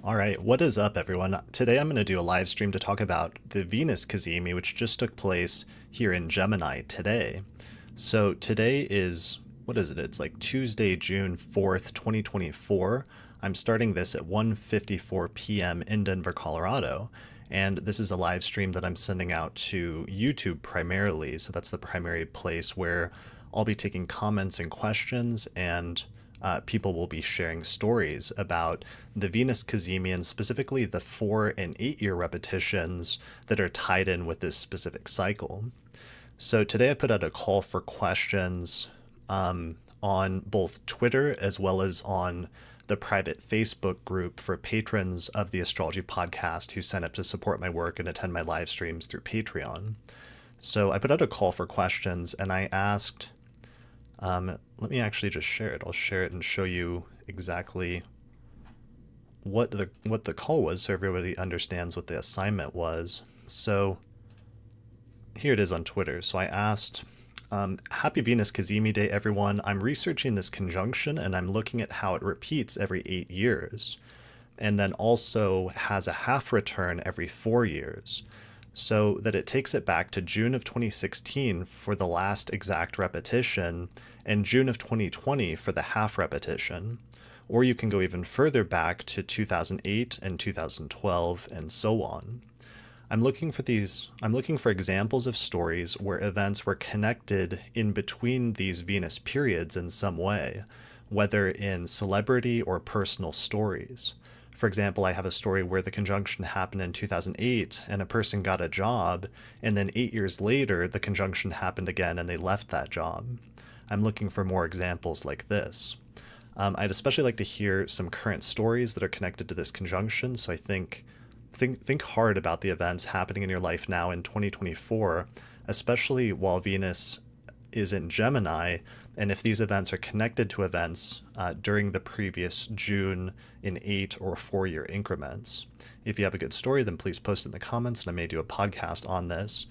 All right, what is up, everyone? Today I'm going to do a live stream to talk about the Venus Cazimi, which just took place here in Gemini today. So today is, what is it? It's like Tuesday, June 4th, 2024. I'm starting this at 1:54 p.m. in Denver, Colorado. And this is a live stream that I'm sending out to YouTube primarily. So that's the primary place where I'll be taking comments and questions, and people will be sharing stories about the Venus Cazimi, and specifically the 4 and 8 year repetitions that are tied in with this specific cycle. So today I put out a call for questions on both Twitter as well as on the private Facebook group for patrons of the Astrology podcast who sign up to support my work and attend my live streams through Patreon. So I put out a call for questions, and I asked, let me actually just share it. I'll share it and show you exactly what the call was so everybody understands what the assignment was. So here it is on Twitter. So I asked, Happy Venus Cazimi Day, everyone. I'm researching this conjunction and I'm looking at how it repeats every 8 years and then also has a half return every 4 years. So that it takes it back to June of 2016 for the last exact repetition and June of 2020 for the half repetition. Or you can go even further back to 2008 and 2012 and so on. I'm looking for examples of stories where events were connected in between these Venus periods in some way, whether in celebrity or personal stories. For example, I have a story where the conjunction happened in 2008 and a person got a job, and then 8 years later, the conjunction happened again and they left that job. I'm looking for more examples like this. I'd especially like to hear some current stories that are connected to this conjunction, so I think hard about the events happening in your life now in 2024, especially while Venus is in Gemini, and if these events are connected to events during the previous June in 8 or 4 year increments. If you have a good story, then please post it in the comments and I may do a podcast on this.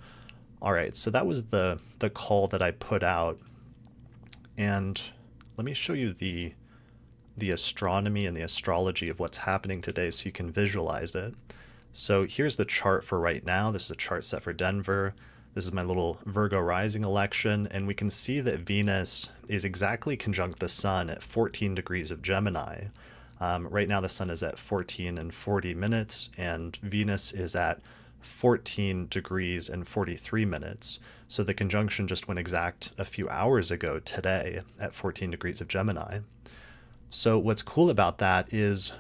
All right, so that was the call that I put out. And let me show you the astronomy and the astrology of what's happening today so you can visualize it. So here's the chart for right now. This is a chart set for Denver. This is my little Virgo rising election, and we can see that Venus is exactly conjunct the Sun at 14 degrees of Gemini. Right now the Sun is at 14 and 40 minutes, and Venus is at 14 degrees and 43 minutes. So the conjunction just went exact a few hours ago today at 14 degrees of Gemini. So what's cool about that is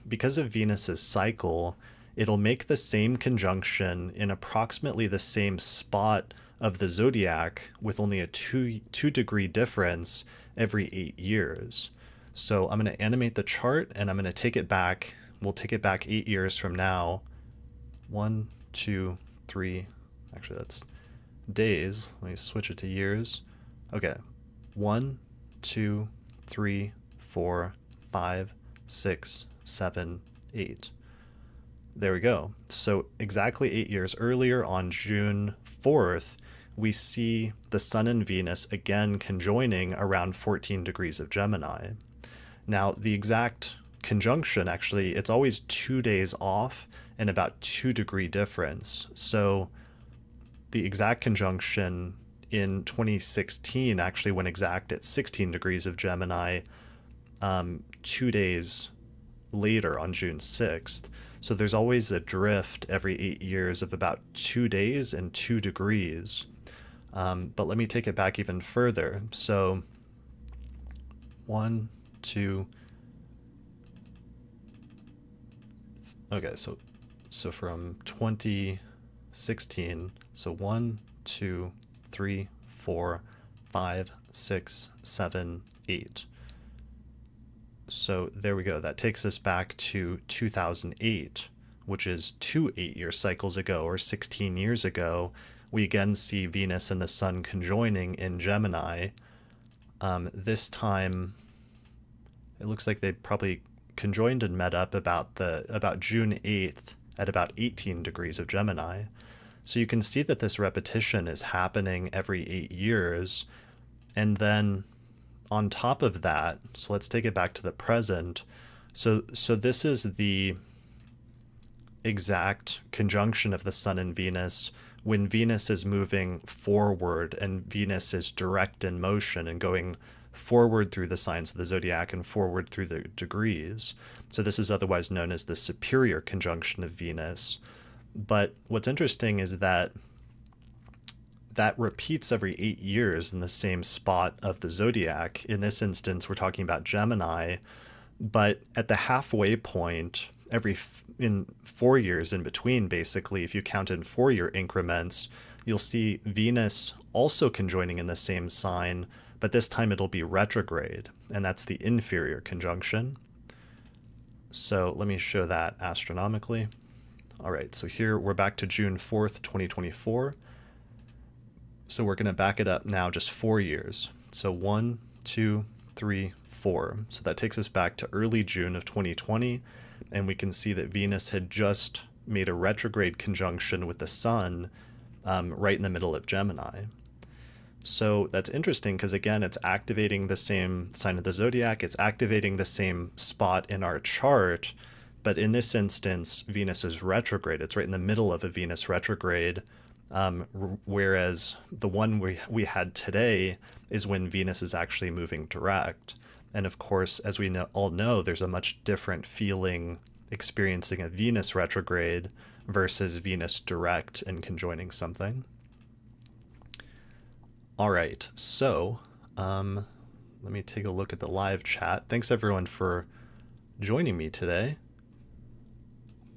because of Venus's cycle, it'll make the same conjunction in approximately the same spot of the zodiac with only a two degree difference every 8 years. So I'm going to animate the chart and I'm going to take it back. We'll take it back 8 years from now. 1, 2, 3. Actually, that's days. Let me switch it to years. Okay. 1, 2, 3, 4, 5, 6, 7, 8. There we go. So exactly 8 years earlier on June 4th, we see the Sun and Venus again conjoining around 14 degrees of Gemini. Now, the exact conjunction, actually, it's always 2 days off and about 2 degree difference. So the exact conjunction in 2016 actually went exact at 16 degrees of Gemini 2 days later on June 6th. So there's always a drift every 8 years of about 2 days and 2 degrees. But let me take it back even further. So 1, 2. Okay, so from 2016, so 1, 2, 3, 4, 5, 6, 7, 8. So there we go. That takes us back to 2008, which is 2 8-year cycles ago, or 16 years ago. We again see Venus and the Sun conjoining in Gemini. This time, it looks like they probably conjoined and met up about June 8th at about 18 degrees of Gemini. So you can see that this repetition is happening every 8 years. And then on top of that, so let's take it back to the present. So this is the exact conjunction of the Sun and Venus when Venus is moving forward and Venus is direct in motion and going forward through the signs of the zodiac and forward through the degrees. So this is otherwise known as the superior conjunction of Venus. But what's interesting is that that repeats every 8 years in the same spot of the zodiac. In this instance, we're talking about Gemini, but at the halfway point, in 4 years in between, basically, if you count in 4-year increments, you'll see Venus also conjoining in the same sign, but this time it'll be retrograde, and that's the inferior conjunction. So let me show that astronomically. All right, so here we're back to June 4th, 2024. So we're going to back it up now just 4 years. So 1, 2, 3, 4. So that takes us back to early June of 2020. And we can see that Venus had just made a retrograde conjunction with the Sun right in the middle of Gemini. So that's interesting because, again, it's activating the same sign of the zodiac. It's activating the same spot in our chart. But in this instance, Venus is retrograde. It's right in the middle of a Venus retrograde. Whereas the one we had today is when Venus is actually moving direct. And of course, as we all know, there's a much different feeling experiencing a Venus retrograde versus Venus direct and conjoining something. All right, so let me take a look at the live chat. Thanks everyone for joining me today.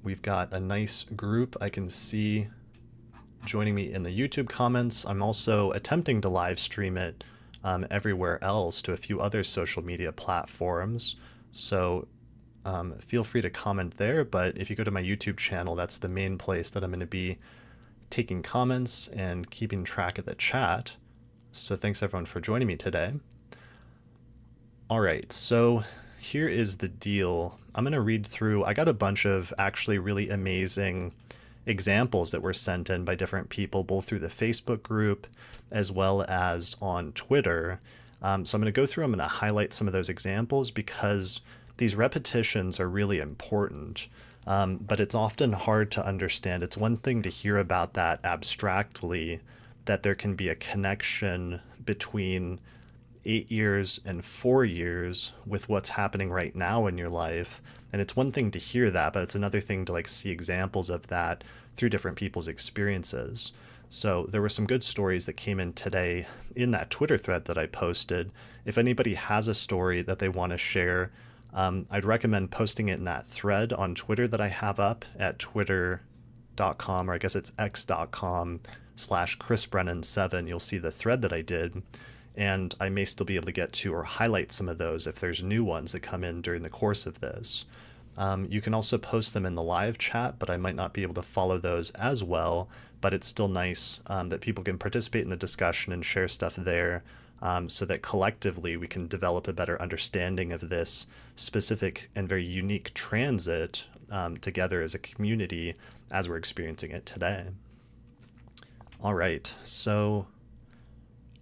We've got a nice group I can see joining me in the YouTube comments. I'm also attempting to live stream it everywhere else to a few other social media platforms. So feel free to comment there, but if you go to my YouTube channel, that's the main place that I'm going to be taking comments and keeping track of the chat. So thanks everyone for joining me today. All right, so here is the deal. I'm going to read through, I got a bunch of actually really amazing examples that were sent in by different people, both through the Facebook group as well as on Twitter. So I'm going to go through, I'm going to highlight some of those examples because these repetitions are really important, but it's often hard to understand. It's one thing to hear about that abstractly, that there can be a connection between 8 years and 4 years with what's happening right now in your life. And it's one thing to hear that, but it's another thing to see examples of that through different people's experiences. So there were some good stories that came in today in that Twitter thread that I posted. If anybody has a story that they want to share, I'd recommend posting it in that thread on Twitter that I have up at twitter.com, or I guess it's x.com/ChrisBrennan7. You'll see the thread that I did. And I may still be able to get to or highlight some of those if there's new ones that come in during the course of this. You can also post them in the live chat, but I might not be able to follow those as well. But it's still nice that people can participate in the discussion and share stuff there so that collectively we can develop a better understanding of this specific and very unique transit together as a community as we're experiencing it today. All right, so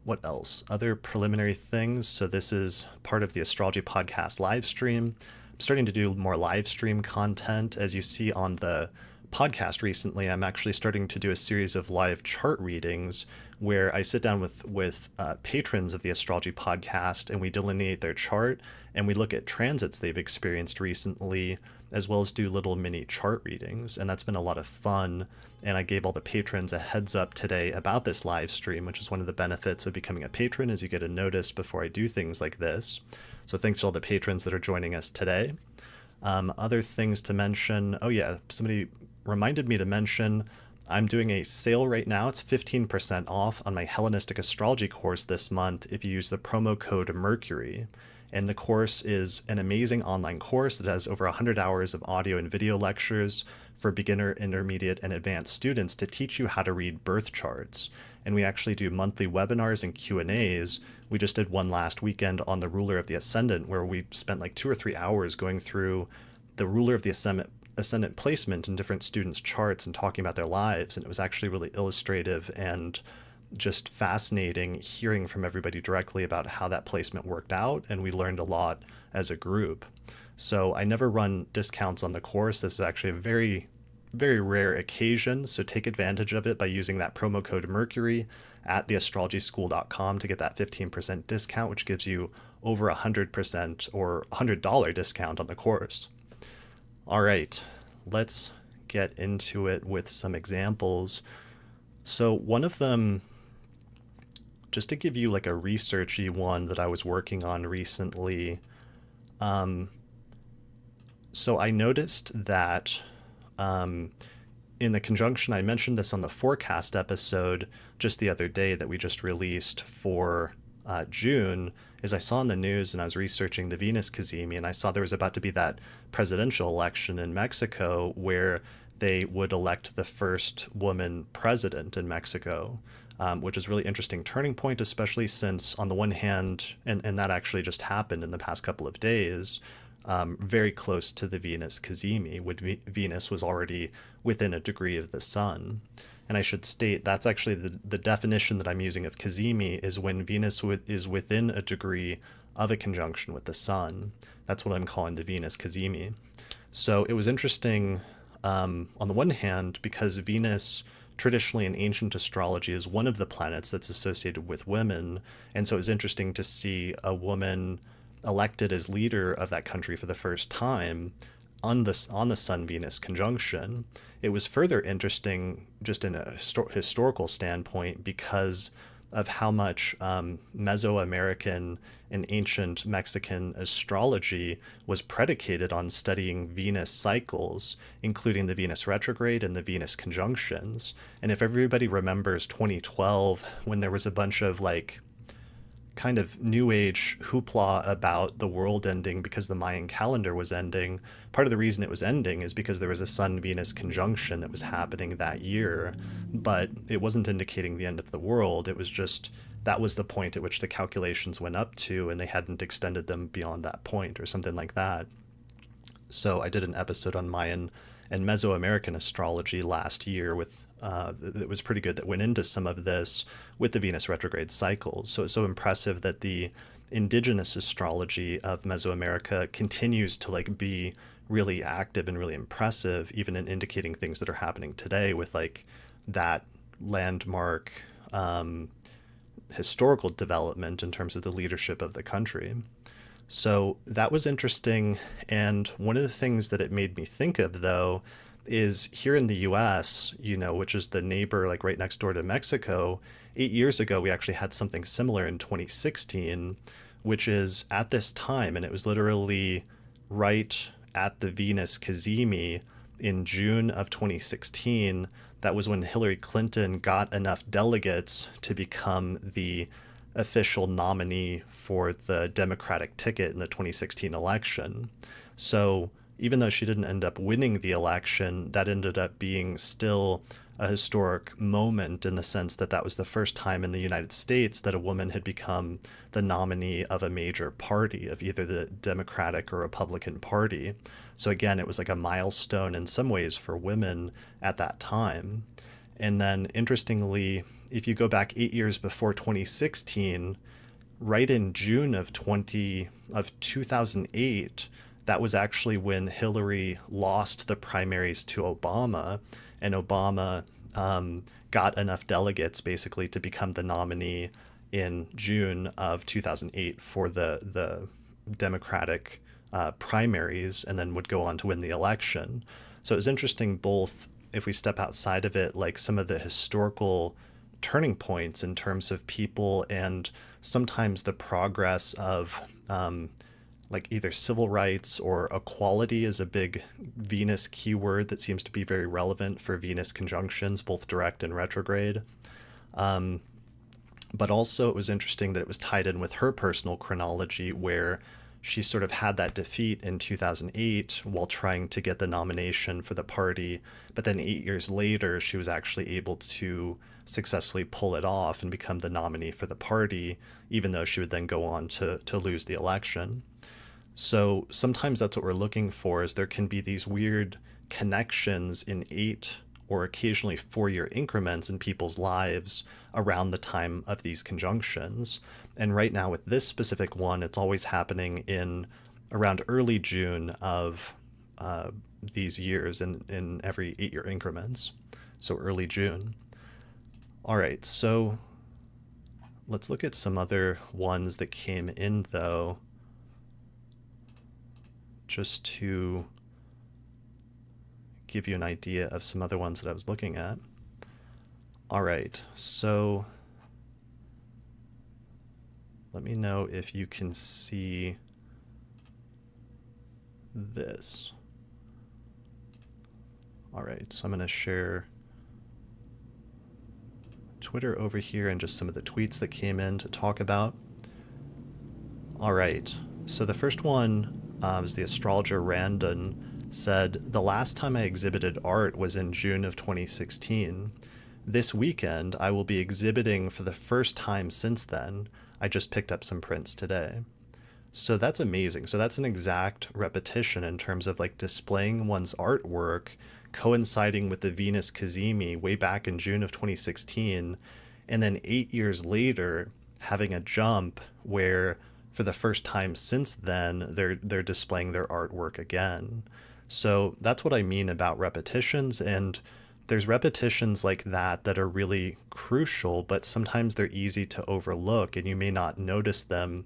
what else? Other preliminary things. So this is part of the Astrology Podcast live stream. I'm starting to do more live stream content. As you see on the podcast recently, I'm actually starting to do a series of live chart readings where I sit down with patrons of the Astrology Podcast and we delineate their chart and we look at transits they've experienced recently, as well as do little mini chart readings. And that's been a lot of fun. And I gave all the patrons a heads up today about this live stream, which is one of the benefits of becoming a patron, is you get a notice before I do things like this. So thanks to all the patrons that are joining us today. Other things to mention. Oh yeah, somebody reminded me to mention I'm doing a sale right now. It's 15% off on my Hellenistic astrology course this month if you use the promo code Mercury. And the course is an amazing online course that has over 100 hours of audio and video lectures for beginner, intermediate, and advanced students to teach you how to read birth charts. And we actually do monthly webinars and Q&As. We just did one last weekend on the ruler of the ascendant, where we spent 2 or 3 hours going through the ruler of the ascendant placement in different students' charts and talking about their lives. And it was actually really illustrative and just fascinating hearing from everybody directly about how that placement worked out, and we learned a lot as a group. So I never run discounts on the course. This is actually a very very rare occasion, so take advantage of it by using that promo code Mercury at theastrologyschool.com to get that 15% discount, which gives you over 100% or $100 discount on the course. All right, let's get into it with some examples. So one of them, just to give you like a researchy one that I was working on recently. So I noticed that in the conjunction, I mentioned this on the forecast episode just the other day that we just released for June, is I saw in the news and I was researching the Venus Cazimi, and I saw there was about to be that presidential election in Mexico where they would elect the first woman president in Mexico, which is a really interesting turning point, especially since on the one hand, and that actually just happened in the past couple of days, very close to the Venus Cazimi, when Venus was already within a degree of the sun. And I should state that's actually the definition that I'm using of Cazimi is when Venus is within a degree of a conjunction with the sun. That's what I'm calling the Venus Cazimi. So it was interesting on the one hand because Venus traditionally in ancient astrology is one of the planets that's associated with women. And so it was interesting to see a woman elected as leader of that country for the first time on the Sun-Venus conjunction. It was further interesting just in a historical standpoint because of how much Mesoamerican and ancient Mexican astrology was predicated on studying Venus cycles, including the Venus retrograde and the Venus conjunctions. And if everybody remembers 2012, when there was a bunch of like kind of new age hoopla about the world ending because the Mayan calendar was ending. Part of the reason it was ending is because there was a Sun-Venus conjunction that was happening that year, but it wasn't indicating the end of the world. It was just that was the point at which the calculations went up to, and they hadn't extended them beyond that point or something like that. So I did an episode on Mayan and Mesoamerican astrology last year with that was pretty good, that went into some of this with the Venus retrograde cycles. So it's so impressive that the indigenous astrology of Mesoamerica continues to like be really active and really impressive, even in indicating things that are happening today with like that landmark historical development in terms of the leadership of the country. So that was interesting. And one of the things that it made me think of, though, is here in the US, which is the neighbor like right next door to Mexico, 8 years ago, we actually had something similar in 2016, which is at this time, and it was literally right at the Venus Cazimi in June of 2016. That was when Hillary Clinton got enough delegates to become the official nominee for the Democratic ticket in the 2016 election. So even though she didn't end up winning the election, that ended up being still a historic moment in the sense that that was the first time in the United States that a woman had become the nominee of a major party, of either the Democratic or Republican Party. So again, it was like a milestone in some ways for women at that time. And then interestingly, if you go back 8 years before 2016, right in June of 2008, that was actually when Hillary lost the primaries to Obama, and Obama got enough delegates basically to become the nominee in June of 2008 for the Democratic primaries, and then would go on to win the election. So it was interesting, both if we step outside of it, like some of the historical turning points in terms of people and sometimes the progress of like either civil rights or equality is a big Venus keyword that seems to be very relevant for Venus conjunctions, both direct and retrograde. But also it was interesting that it was tied in with her personal chronology, where she sort of had that defeat in 2008 while trying to get the nomination for the party. But then 8 years later, she was actually able to successfully pull it off and become the nominee for the party, even though she would then go on to lose the election. So sometimes that's what we're looking for, is there can be these weird connections in 8 or occasionally 4-year increments in people's lives around the time of these conjunctions. And right now with this specific one, it's always happening in around early June of these years in every 8-year increments. So early June. All right, so let's look at some other ones that came in, though, just to give you an idea of some other ones that I was looking at. All right, so let me know if you can see this. All right, so I'm going to share Twitter over here and just some of the tweets that came in to talk about. All right, so the first one is the astrologer Randon said, the last time I exhibited art was in June of 2016. This weekend, I will be exhibiting for the first time since then. I just picked up some prints today. So that's amazing. So that's an exact repetition in terms of like displaying one's artwork coinciding with the Venus Cazimi way back in June of 2016. And then 8 years later, having a jump where for the first time since then, they're displaying their artwork again. So that's what I mean about repetitions. And there's repetitions like that that are really crucial, but sometimes they're easy to overlook and you may not notice them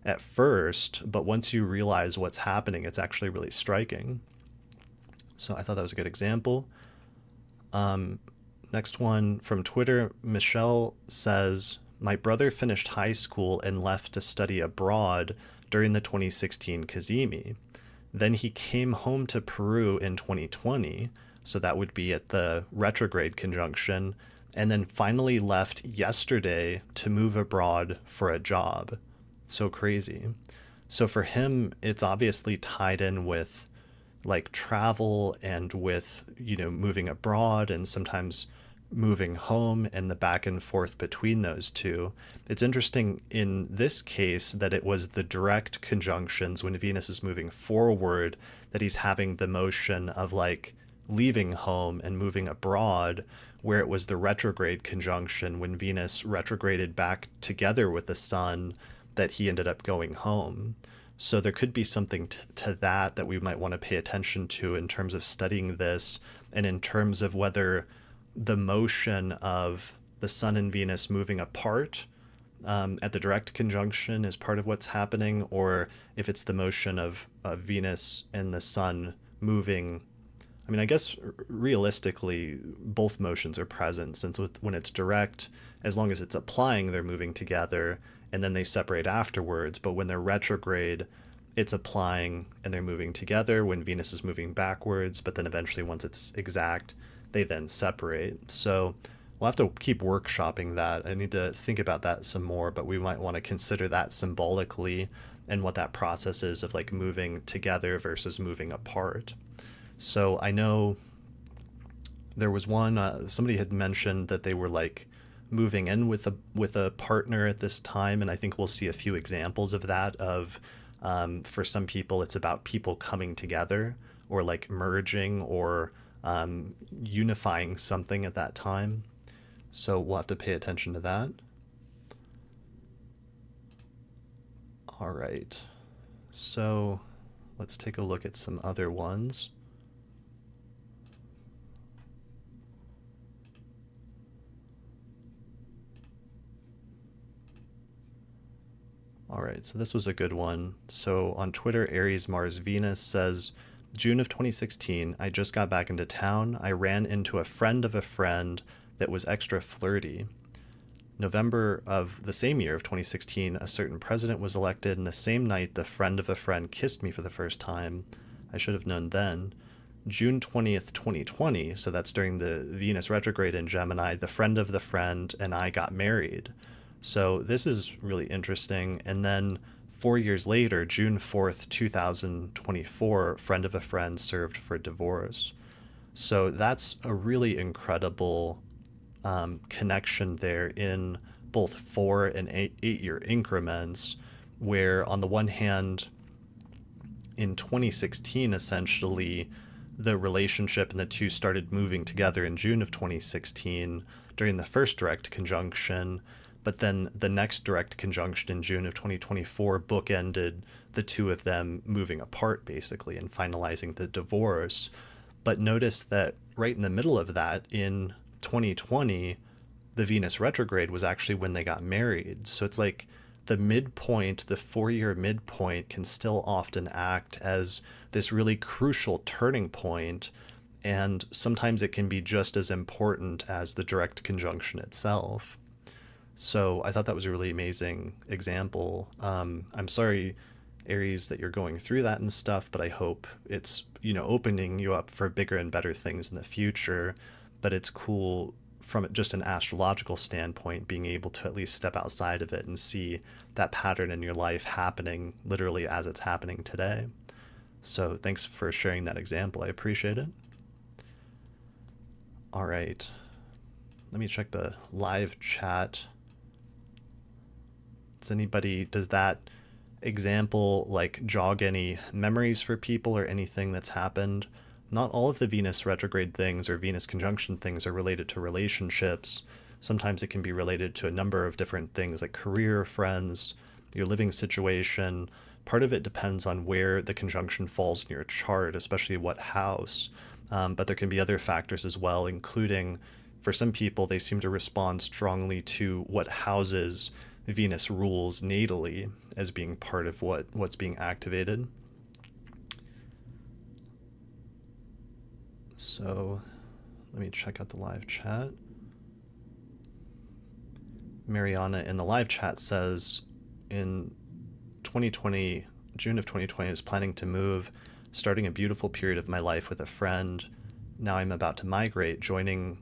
at first, but once you realize what's happening, it's actually really striking. So I thought that was a good example. Next one from Twitter, Michelle says, my brother finished high school and left to study abroad during the 2016 Cazimi. Then he came home to Peru in 2020, so that would be at the retrograde conjunction, and then finally left yesterday to move abroad for a job. So crazy. So for him, it's obviously tied in with like travel and with, moving abroad and sometimes moving home and the back and forth between those two. It's interesting in this case that it was the direct conjunctions when Venus is moving forward that he's having the motion of like leaving home and moving abroad, where it was the retrograde conjunction when Venus retrograded back together with the sun that he ended up going home. So there could be something to that we might want to pay attention to in terms of studying this, and in terms of whether the motion of the sun and Venus moving apart at the direct conjunction is part of what's happening, or if it's the motion of Venus and the sun moving. I mean, I guess realistically, both motions are present, since when it's direct, as long as it's applying, they're moving together, and then they separate afterwards. But when they're retrograde, it's applying and they're moving together when Venus is moving backwards, but then eventually once it's exact, they then separate. So we'll have to keep workshopping that. I need to think about that some more, but we might want to consider that symbolically and what that process is of like moving together versus moving apart. So I know there was one, somebody had mentioned that they were like moving in with a partner at this time, and I think we'll see a few examples of that. For some people, it's about people coming together or like merging or unifying something at that time. So we'll have to pay attention to that. All right, so let's take a look at some other ones. All right, so this was a good one. So on Twitter, Aries Mars Venus says, June of 2016, I just got back into town. I ran into a friend of a friend that was extra flirty. November of the same year of 2016, a certain president was elected, and the same night the friend of a friend kissed me for the first time. I should have known then. June 20th, 2020, so that's during the Venus retrograde in Gemini, the friend of the friend and I got married. So this is really interesting. And then 4 years later, June 4th, 2024, friend of a friend served for divorce. So that's a really incredible connection there in both 4 and 8-year increments, where on the one hand, in 2016, essentially, the relationship and the two started moving together in June of 2016 during the first direct conjunction. But then the next direct conjunction in June of 2024 bookended the two of them moving apart, basically, and finalizing the divorce. But notice that right in the middle of that, in 2020, the Venus retrograde was actually when they got married. So it's like the midpoint, the 4-year midpoint, can still often act as this really crucial turning point, and sometimes it can be just as important as the direct conjunction itself. So I thought that was a really amazing example. I'm sorry, Aries, that you're going through that and stuff, but I hope it's, opening you up for bigger and better things in the future. But it's cool from just an astrological standpoint, being able to at least step outside of it and see that pattern in your life happening literally as it's happening today. So thanks for sharing that example. I appreciate it. All right. Let me check the live chat. Does that example like jog any memories for people or anything that's happened? Not all of the Venus retrograde things or Venus conjunction things are related to relationships. Sometimes it can be related to a number of different things like career, friends, your living situation. Part of it depends on where the conjunction falls in your chart, especially what house. But there can be other factors as well, including for some people, they seem to respond strongly to what houses Venus rules natally as being part of what's being activated. So let me check out the live chat. Mariana in the live chat says, in 2020, June of 2020, I was planning to move, starting a beautiful period of my life with a friend. Now I'm about to migrate, joining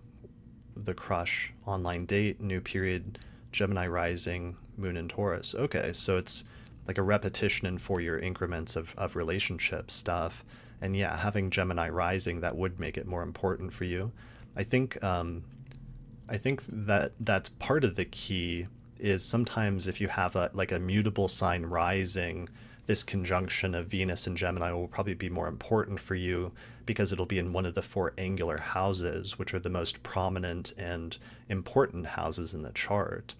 the crush, online date, new period, Gemini rising, moon in Taurus. Okay, so it's like a repetition in 4-year increments of relationship stuff. And yeah, having Gemini rising, that would make it more important for you. I think that that's part of the key, is sometimes if you have a mutable sign rising, this conjunction of Venus and Gemini will probably be more important for you because it'll be in one of the 4 angular houses, which are the most prominent and important houses in the chart.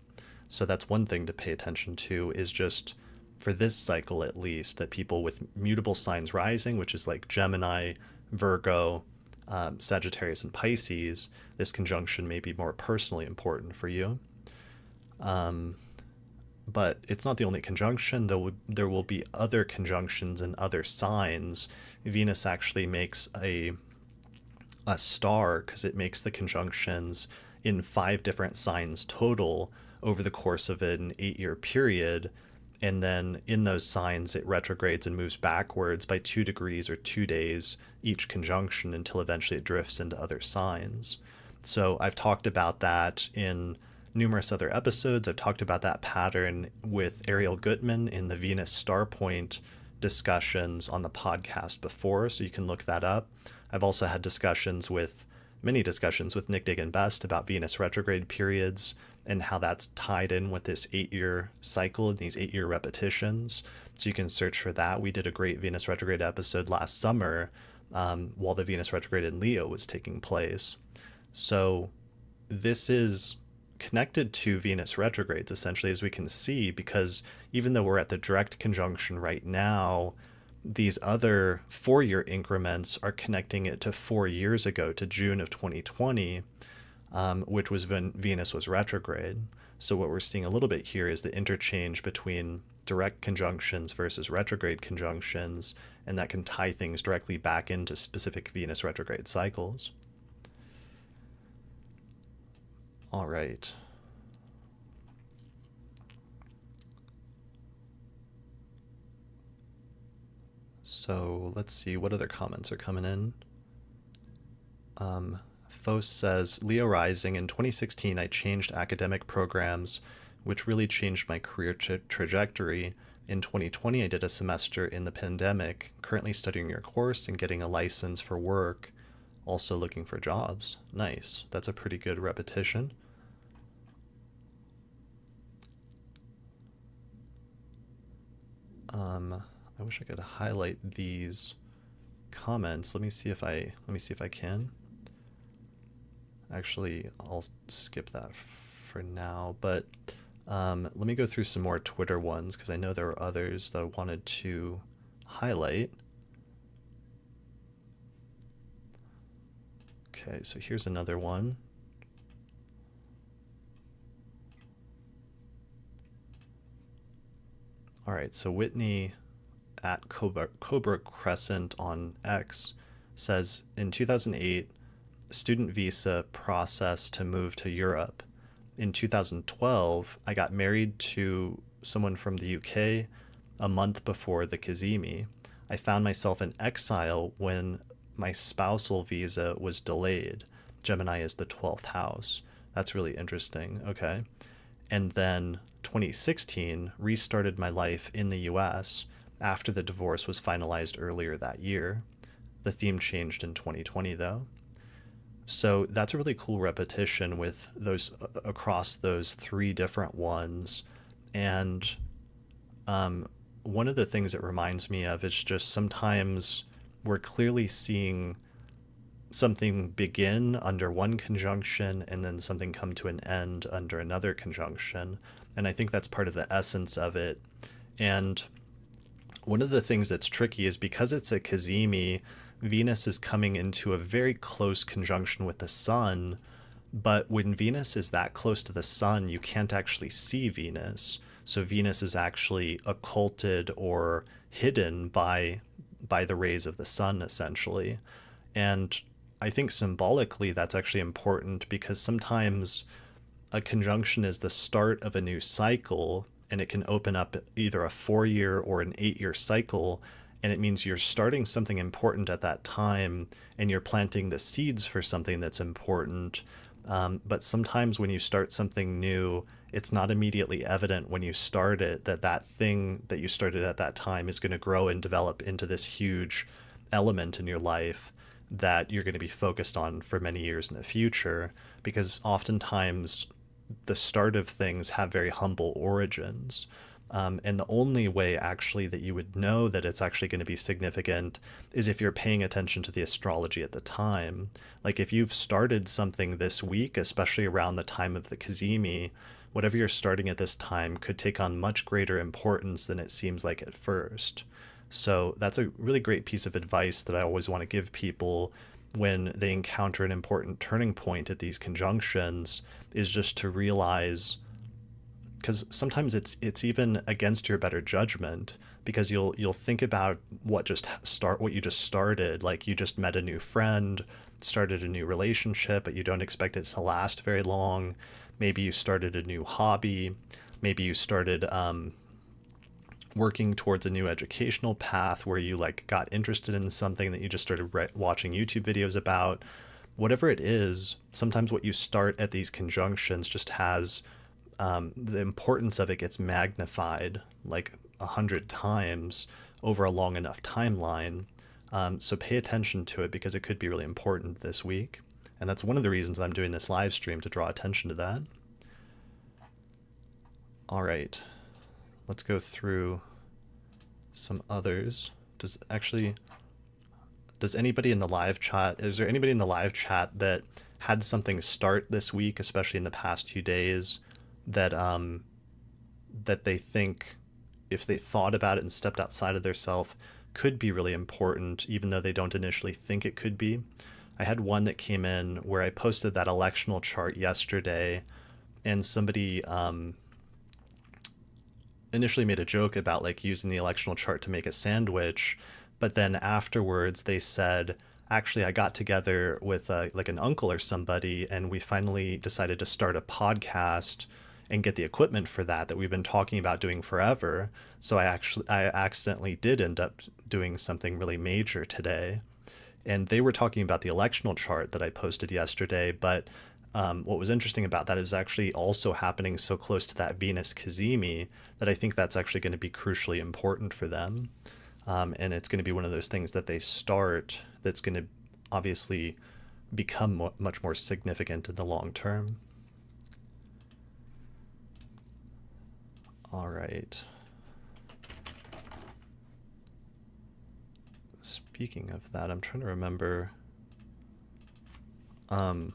So that's one thing to pay attention to, is just for this cycle at least, that people with mutable signs rising, which is like Gemini, Virgo, Sagittarius, and Pisces, this conjunction may be more personally important for you. But it's not the only conjunction. There will be other conjunctions and other signs. Venus actually makes a star, because it makes the conjunctions in 5 different signs total over the course of an 8-year period. And then in those signs, it retrogrades and moves backwards by 2 degrees or 2 days each conjunction until eventually it drifts into other signs. So I've talked about that in numerous other episodes. I've talked about that pattern with Ariel Gutman in the Venus Star Point discussions on the podcast before, so you can look that up. I've also had many discussions with Nick Dagan Best about Venus retrograde periods and how that's tied in with this 8-year cycle and these 8-year repetitions. So you can search for that. We did a great Venus retrograde episode last summer while the Venus retrograde in Leo was taking place. So this is connected to Venus retrogrades, essentially, as we can see, because even though we're at the direct conjunction right now, these other 4-year increments are connecting it to 4 years ago, to June of 2020, which was when Venus was retrograde. So what we're seeing a little bit here is the interchange between direct conjunctions versus retrograde conjunctions, and that can tie things directly back into specific Venus retrograde cycles. All right. So let's see what other comments are coming in. Fos says, Leo rising, in 2016 I changed academic programs, which really changed my career trajectory. In 2020 I did a semester in the pandemic, currently studying your course and getting a license for work, also looking for jobs. Nice. That's a pretty good repetition. I wish I could highlight these comments. Let me see if I can. Actually, I'll skip that for now, but Let me go through some more Twitter ones because I know there were others that I wanted to highlight. Okay, so here's another one. All right, so Whitney at Cobra Crescent on X says, in 2008, student visa process to move to Europe. In 2012, I got married to someone from the UK a month before the Cazimi. I found myself in exile when my spousal visa was delayed. Gemini is the 12th house. That's really interesting. Okay. And then 2016 restarted my life in the US after the divorce was finalized earlier that year. The theme changed in 2020 though. So that's a really cool repetition with those across those three different ones. And one of the things it reminds me of is just sometimes we're clearly seeing something begin under one conjunction and then something come to an end under another conjunction. And I think that's part of the essence of it. And one of the things that's tricky is because it's a Cazimi, Venus is coming into a very close conjunction with the sun. But when Venus is that close to the sun, you can't actually see Venus. So Venus is actually occulted or hidden by the rays of the sun, essentially. And I think symbolically that's actually important because sometimes a conjunction is the start of a new cycle and it can open up either a 4-year or an 8-year cycle. And it means you're starting something important at that time and you're planting the seeds for something that's important. But sometimes when you start something new, it's not immediately evident when you start it that that thing that you started at that time is going to grow and develop into this huge element in your life that you're going to be focused on for many years in the future, because oftentimes the start of things have very humble origins. And the only way actually that you would know that it's actually going to be significant is if you're paying attention to the astrology at the time. Like if you've started something this week, especially around the time of the Cazimi, whatever you're starting at this time could take on much greater importance than it seems like at first. So that's a really great piece of advice that I always want to give people when they encounter an important turning point at these conjunctions, is just to realize, because sometimes it's even against your better judgment, because you'll think about what you just started, like you just met a new friend, started a new relationship, but you don't expect it to last very long. Maybe you started a new hobby, maybe you started working towards a new educational path where you like got interested in something that you just started watching YouTube videos about. Whatever it is, sometimes what you start at these conjunctions just has the importance of it gets magnified like 100 times over a long enough timeline. So pay attention to it because it could be really important this week. And that's one of the reasons I'm doing this live stream, to draw attention to that. All right, let's go through some others. Does anybody in the live chat, is there anybody in the live chat that had something start this week, especially in the past few days, that that they think if they thought about it and stepped outside of their self could be really important, even though they don't initially think it could be? I had one that came in where I posted that electional chart yesterday, and somebody initially made a joke about like using the electional chart to make a sandwich, but then afterwards they said, actually, I got together with like an uncle or somebody, and we finally decided to start a podcast and get the equipment for that we've been talking about doing forever. So I accidentally did end up doing something really major today. And they were talking about the electional chart that I posted yesterday, but what was interesting about that is actually also happening so close to that Venus Cazimi that I think that's actually going to be crucially important for them. And it's going to be one of those things that they start that's going to obviously become much more significant in the long term. All right. Speaking of that, I'm trying to remember. I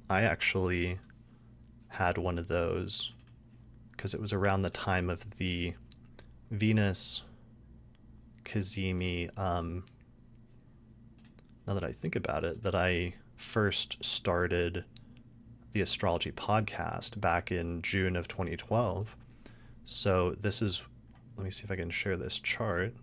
actually had one of those because it was around the time of the Venus Cazimi, now that I think about it, that I first started the Astrology podcast back in June of 2012. So this is, let me see if I can share this chart.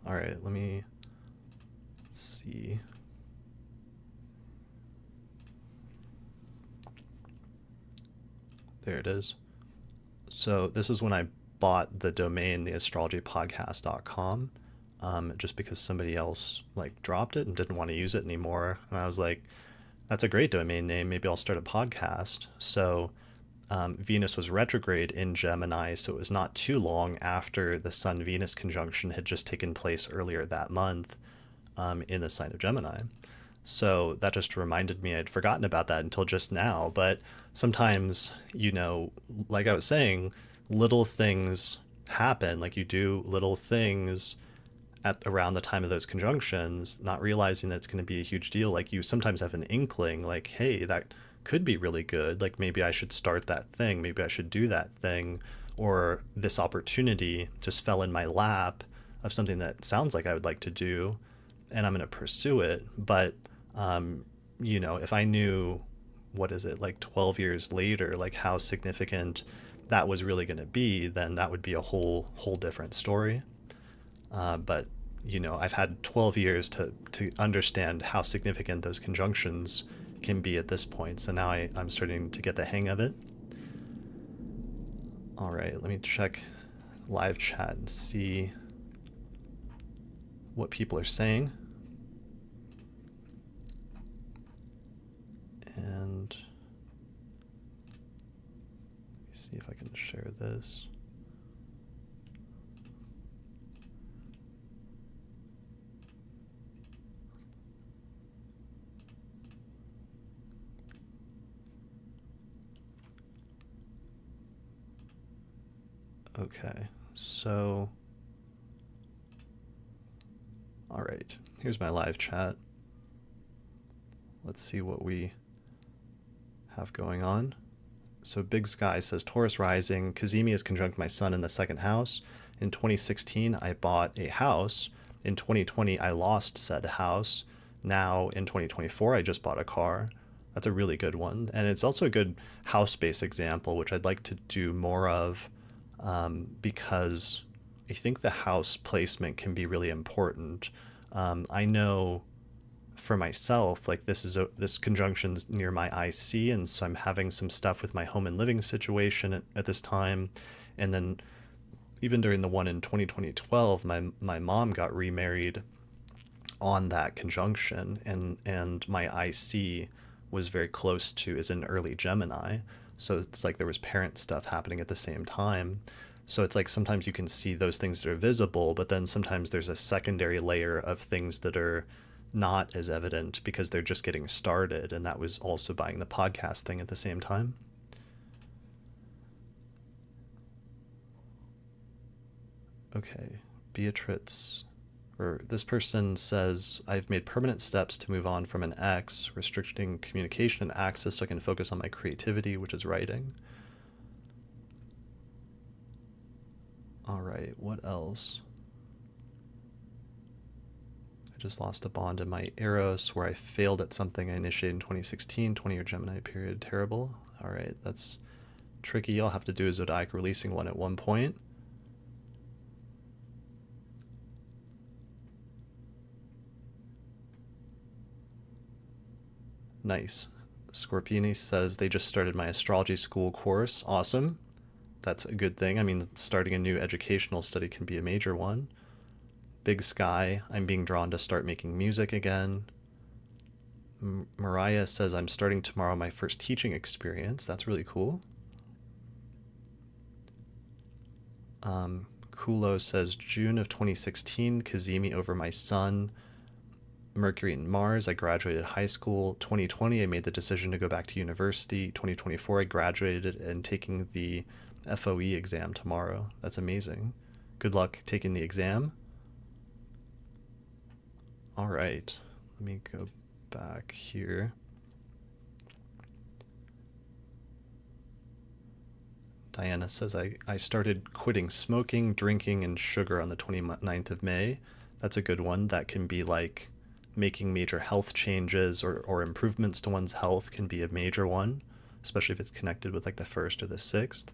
All right, let me see. There it is. So this is when I bought the domain, theastrologypodcast.com, just because somebody else like dropped it and didn't want to use it anymore. And I was like, that's a great domain name. Maybe I'll start a podcast. So Venus was retrograde in Gemini, so it was not too long after the Sun-Venus conjunction had just taken place earlier that month in the sign of Gemini. So that just reminded me, I'd forgotten about that until just now. But sometimes, you know, like I was saying, little things happen. Like you do little things at around the time of those conjunctions, not realizing that it's going to be a huge deal. Like you sometimes have an inkling, like, hey, that could be really good. Like maybe I should start that thing. Maybe I should do that thing. Or this opportunity just fell in my lap of something that sounds like I would like to do, and I'm going to pursue it. But, you know, if I knew, what is it, like 12 years later, like how significant that was really going to be, then that would be a whole different story. But, you know, I've had 12 years to understand how significant those conjunctions can be at this point. So now I'm starting to get the hang of it. All right, let me check live chat and see what people are saying. And let me see if I can share this. Okay, so, all right, here's my live chat. Let's see what we have going on. So Big Sky says, Taurus rising, Cazimi is conjunct my sun in the second house. In 2016, I bought a house. In 2020, I lost said house. Now in 2024, I just bought a car. That's a really good one. And it's also a good house-based example, which I'd like to do more of, because I think the house placement can be really important. I know for myself, like this conjunction's near my IC, and so I'm having some stuff with my home and living situation at this time. And then even during the one in 2012, my mom got remarried on that conjunction, and my IC was very close to, is in early Gemini. So it's like there was parent stuff happening at the same time. So it's like sometimes you can see those things that are visible, but then sometimes there's a secondary layer of things that are not as evident because they're just getting started. And that was also buying the podcast thing at the same time. Okay, Beatrice, or this person says, I've made permanent steps to move on from an ex, restricting communication and access so I can focus on my creativity, which is writing. All right, what else? I just lost a bond in my Eros where I failed at something I initiated in 2016, 20-year Gemini period. Terrible. All right, that's tricky. I'll have to do a zodiac releasing one at one point. Nice. Scorpioni says they just started my astrology school course. Awesome. That's a good thing. I mean, starting a new educational study can be a major one. Big Sky, I'm being drawn to start making music again. Mariah says, I'm starting tomorrow my first teaching experience. That's really cool. Kulo says, June of 2016, Cazimi over my sun. Mercury and Mars, I graduated high school. 2020, I made the decision to go back to university. 2024, I graduated and taking the FOE exam tomorrow. That's amazing. Good luck taking the exam. All right, let me go back here. Diana says, I started quitting smoking, drinking, and sugar on the 29th of May. That's a good one. That can be like making major health changes or improvements to one's health can be a major one, especially if it's connected with like the 1st or the 6th.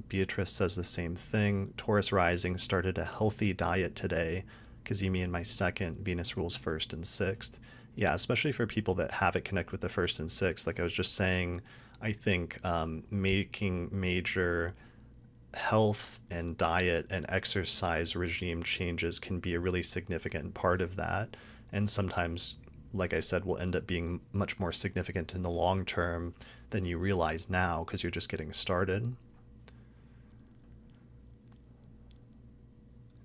Beatrice says the same thing. Taurus rising, started a healthy diet today. Cazimi in my 2nd, Venus rules 1st and 6th. Yeah, especially for people that have it connect with the 1st and 6th. Like I was just saying, I think making major health and diet and exercise regime changes can be a really significant part of that. And sometimes, like I said, will end up being much more significant in the long term than you realize now because you're just getting started.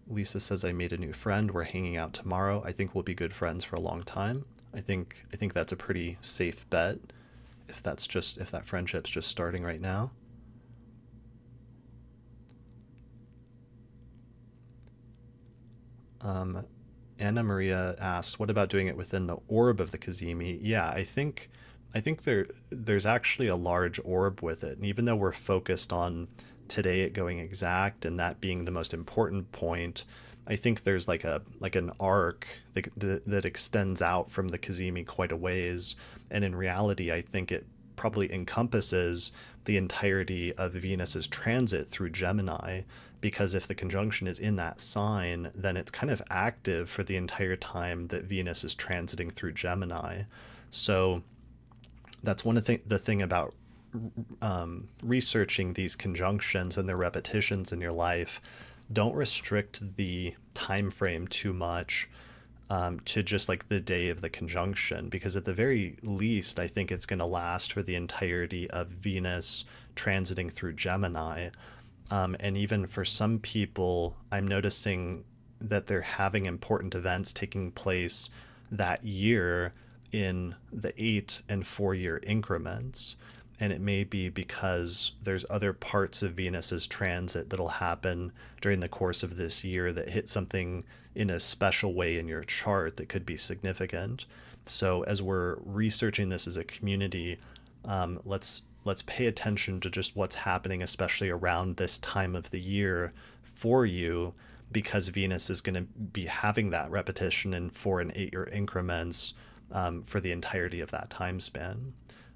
Lisa says, I made a new friend. We're hanging out tomorrow. I think we'll be good friends for a long time. I think that's a pretty safe bet if that friendship's just starting right now. Anna Maria asks, what about doing it within the orb of the Cazimi? Yeah, I think there's actually a large orb with it. And even though we're focused on today it going exact and that being the most important point, I think there's like an arc that extends out from the Cazimi quite a ways. And in reality, I think it probably encompasses the entirety of Venus's transit through Gemini, because if the conjunction is in that sign, then it's kind of active for the entire time that Venus is transiting through Gemini. So that's one of the thing about researching these conjunctions and their repetitions in your life. Don't restrict the time frame too much to just like the day of the conjunction, because at the very least, I think it's going to last for the entirety of Venus transiting through Gemini. And even for some people, I'm noticing that they're having important events taking place that year in the 8 and 4-year increments. And it may be because there's other parts of Venus's transit that'll happen during the course of this year that hit something in a special way in your chart that could be significant. So as we're researching this as a community, let's pay attention to just what's happening, especially around this time of the year for you, because Venus is going to be having that repetition in 4 and 8-year increments for the entirety of that time span.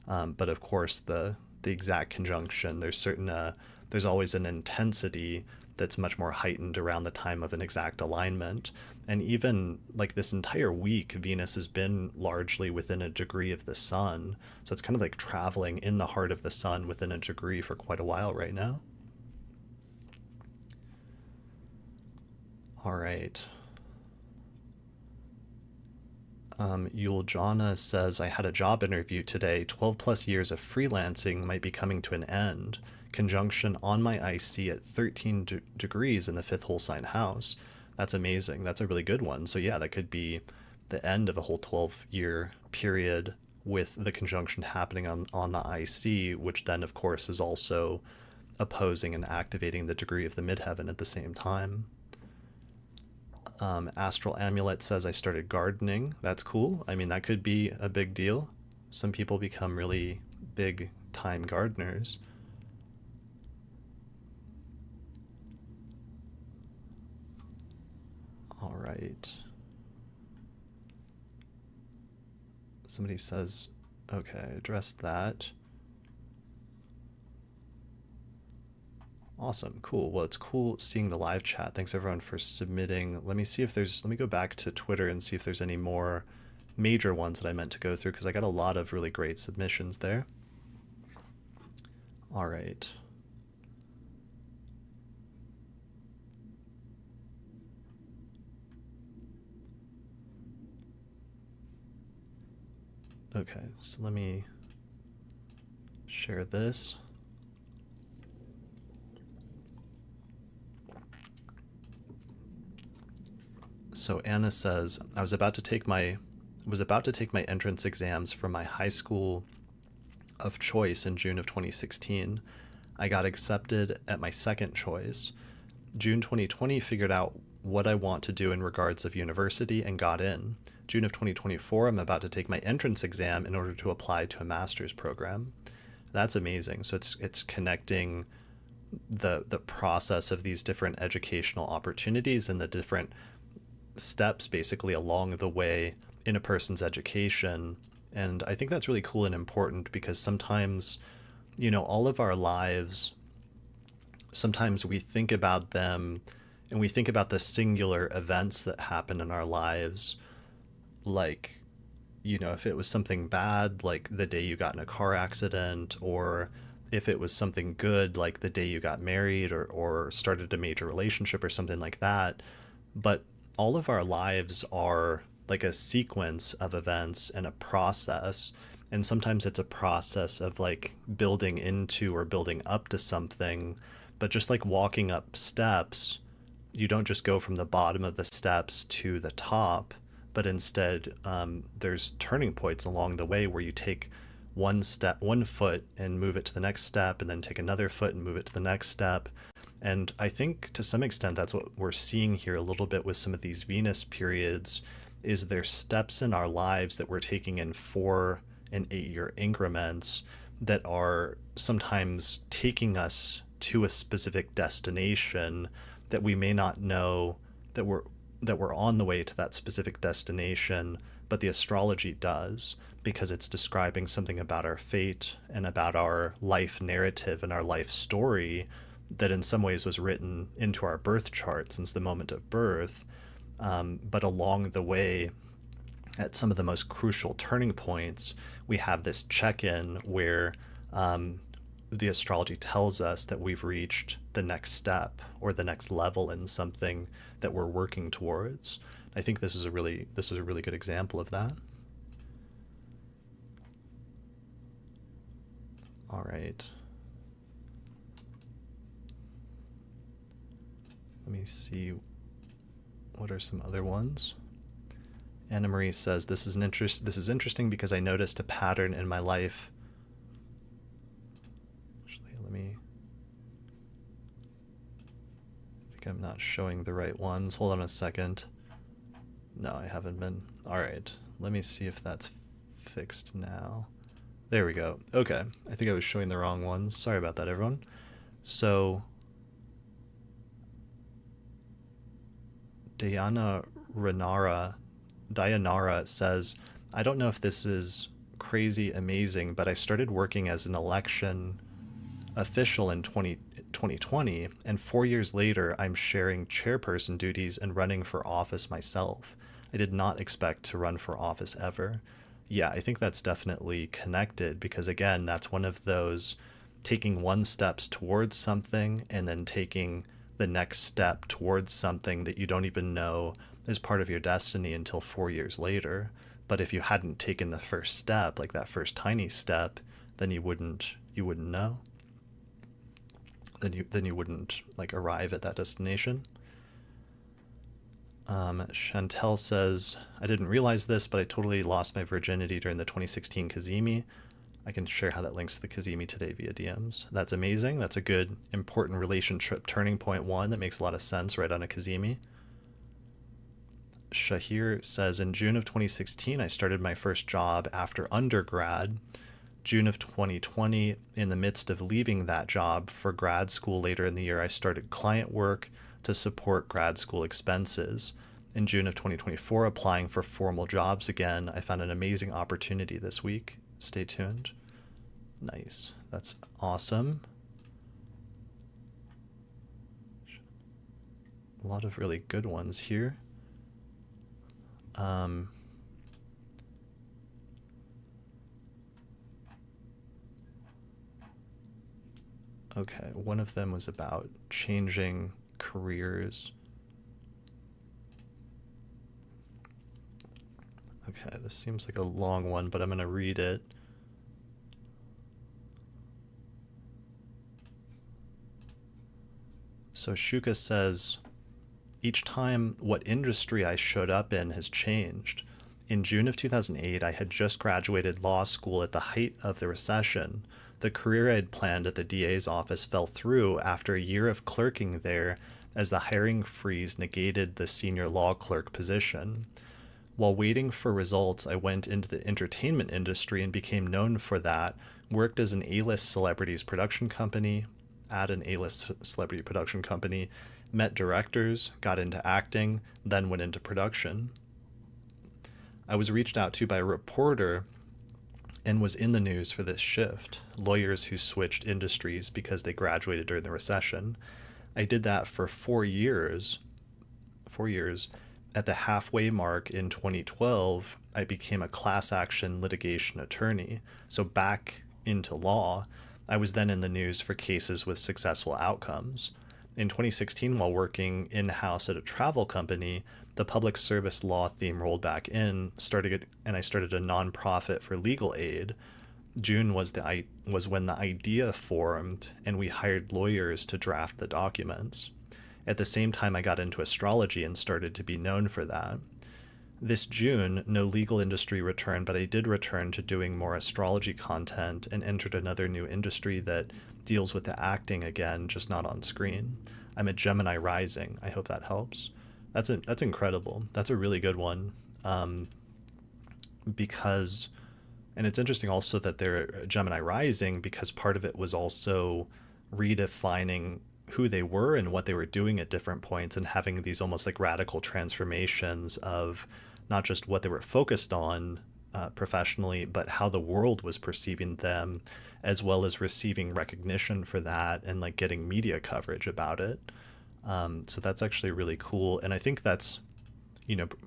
But of course, the exact conjunction, there's always an intensity that's much more heightened around the time of an exact alignment. And even like this entire week, Venus has been largely within a degree of the sun. So it's kind of like traveling in the heart of the sun within a degree for quite a while right now. All right. Yuljana says, I had a job interview today. 12 plus years of freelancing might be coming to an end. Conjunction on my IC at 13 degrees in the 5th whole sign house. That's amazing. That's a really good one. So yeah, that could be the end of a whole 12-year period with the conjunction happening on the IC, which then of course is also opposing and activating the degree of the midheaven at the same time. Astral Amulet says, I started gardening. That's cool. I mean, that could be a big deal. Some people become really big time gardeners. All right. Somebody says, okay, addressed that. Awesome. Cool. Well, it's cool seeing the live chat. Thanks everyone for submitting. Let me go back to Twitter and see if there's any more major ones that I meant to go through, because I got a lot of really great submissions there. All right. Okay, so let me share this. So Anna says, I was about to take my entrance exams for my high school of choice in June of 2016. I got accepted at my second choice. June 2020 figured out what I want to do in regards of university and got in. June of 2024, I'm about to take my entrance exam in order to apply to a master's program. That's amazing. So it's connecting the process of these different educational opportunities and the different steps basically along the way in a person's education. And I think that's really cool and important because sometimes, all of our lives, sometimes we think about them and we think about the singular events that happen in our lives, like, if it was something bad, like the day you got in a car accident, or if it was something good, like the day you got married or started a major relationship or something like that. But all of our lives are like a sequence of events and a process. And sometimes it's a process of like building into or building up to something. But just like walking up steps, you don't just go from the bottom of the steps to the top, but instead there's turning points along the way where you take one foot and move it to the next step, and then take another foot and move it to the next step. And I think to some extent that's what we're seeing here a little bit with some of these Venus periods, is there's steps in our lives that we're taking in 4 and 8 year increments that are sometimes taking us to a specific destination that we may not know that we're on the way to that specific destination, but the astrology does, because it's describing something about our fate and about our life narrative and our life story that in some ways was written into our birth chart since the moment of birth. But along the way, at some of the most crucial turning points, we have this check-in where the astrology tells us that we've reached the next step or the next level in something that we're working towards. I think this is a really good example of that. All right. Let me see, what are some other ones? Anna Marie says, this is interesting because I noticed a pattern in my life. Actually, I think I'm not showing the right ones. Hold on a second. No, I haven't been. All right, let me see if that's fixed now. There we go. Okay, I think I was showing the wrong ones. Sorry about that, everyone. So Dayanara says, I don't know if this is crazy amazing, but I started working as an election official in 2020, and 4 years later, I'm sharing chairperson duties and running for office myself. I did not expect to run for office ever. Yeah, I think that's definitely connected because, again, that's one of those taking one steps towards something and then taking the next step towards something that you don't even know is part of your destiny until 4 years later. But if you hadn't taken the first step, like that first tiny step, then you wouldn't know. Then you wouldn't like arrive at that destination. Chantel says, I didn't realize this, but I totally lost my virginity during the 2016 Cazimi. I can share how that links to the Cazimi today via DMs. That's amazing. That's a good, important relationship turning point one that makes a lot of sense right on a Cazimi. Shahir says, in June of 2016, I started my first job after undergrad. June of 2020, in the midst of leaving that job for grad school later in the year, I started client work to support grad school expenses. In June of 2024, applying for formal jobs again, I found an amazing opportunity this week. Stay tuned. Nice. That's awesome. A lot of really good ones here. Okay, one of them was about changing careers. Okay, this seems like a long one, but I'm going to read it. So Shuka says, each time what industry I showed up in has changed. In June of 2008, I had just graduated law school at the height of the recession. The career I had planned at the DA's office fell through after a year of clerking there. as the hiring freeze negated the senior law clerk position. While waiting for results, I went into the entertainment industry and became known for that. Worked as an A-list celebrities production company, at an A-list celebrity production company, met directors, got into acting, then went into production. I was reached out to by a reporter and was in the news for this shift. Lawyers who switched industries because they graduated during the recession. I did that for 4 years. 4 years. At the halfway mark in 2012, I became a class action litigation attorney. So back into law. I was then in the news for cases with successful outcomes. In 2016, while working in-house at a travel company, the public service law theme rolled back in, and I started a nonprofit for legal aid. June was when the idea formed, and we hired lawyers to draft the documents. At the same time, I got into astrology and started to be known for that. This June, no legal industry return, but I did return to doing more astrology content and entered another new industry that deals with the acting again, just not on screen. I'm a Gemini rising. I hope that helps. That's incredible. That's a really good one. Because, and it's interesting also that they're Gemini rising because part of it was also redefining who they were and what they were doing at different points and having these almost like radical transformations of not just what they were focused on professionally, but how the world was perceiving them, as well as receiving recognition for that and like getting media coverage about it. So that's actually really cool. And I think that's,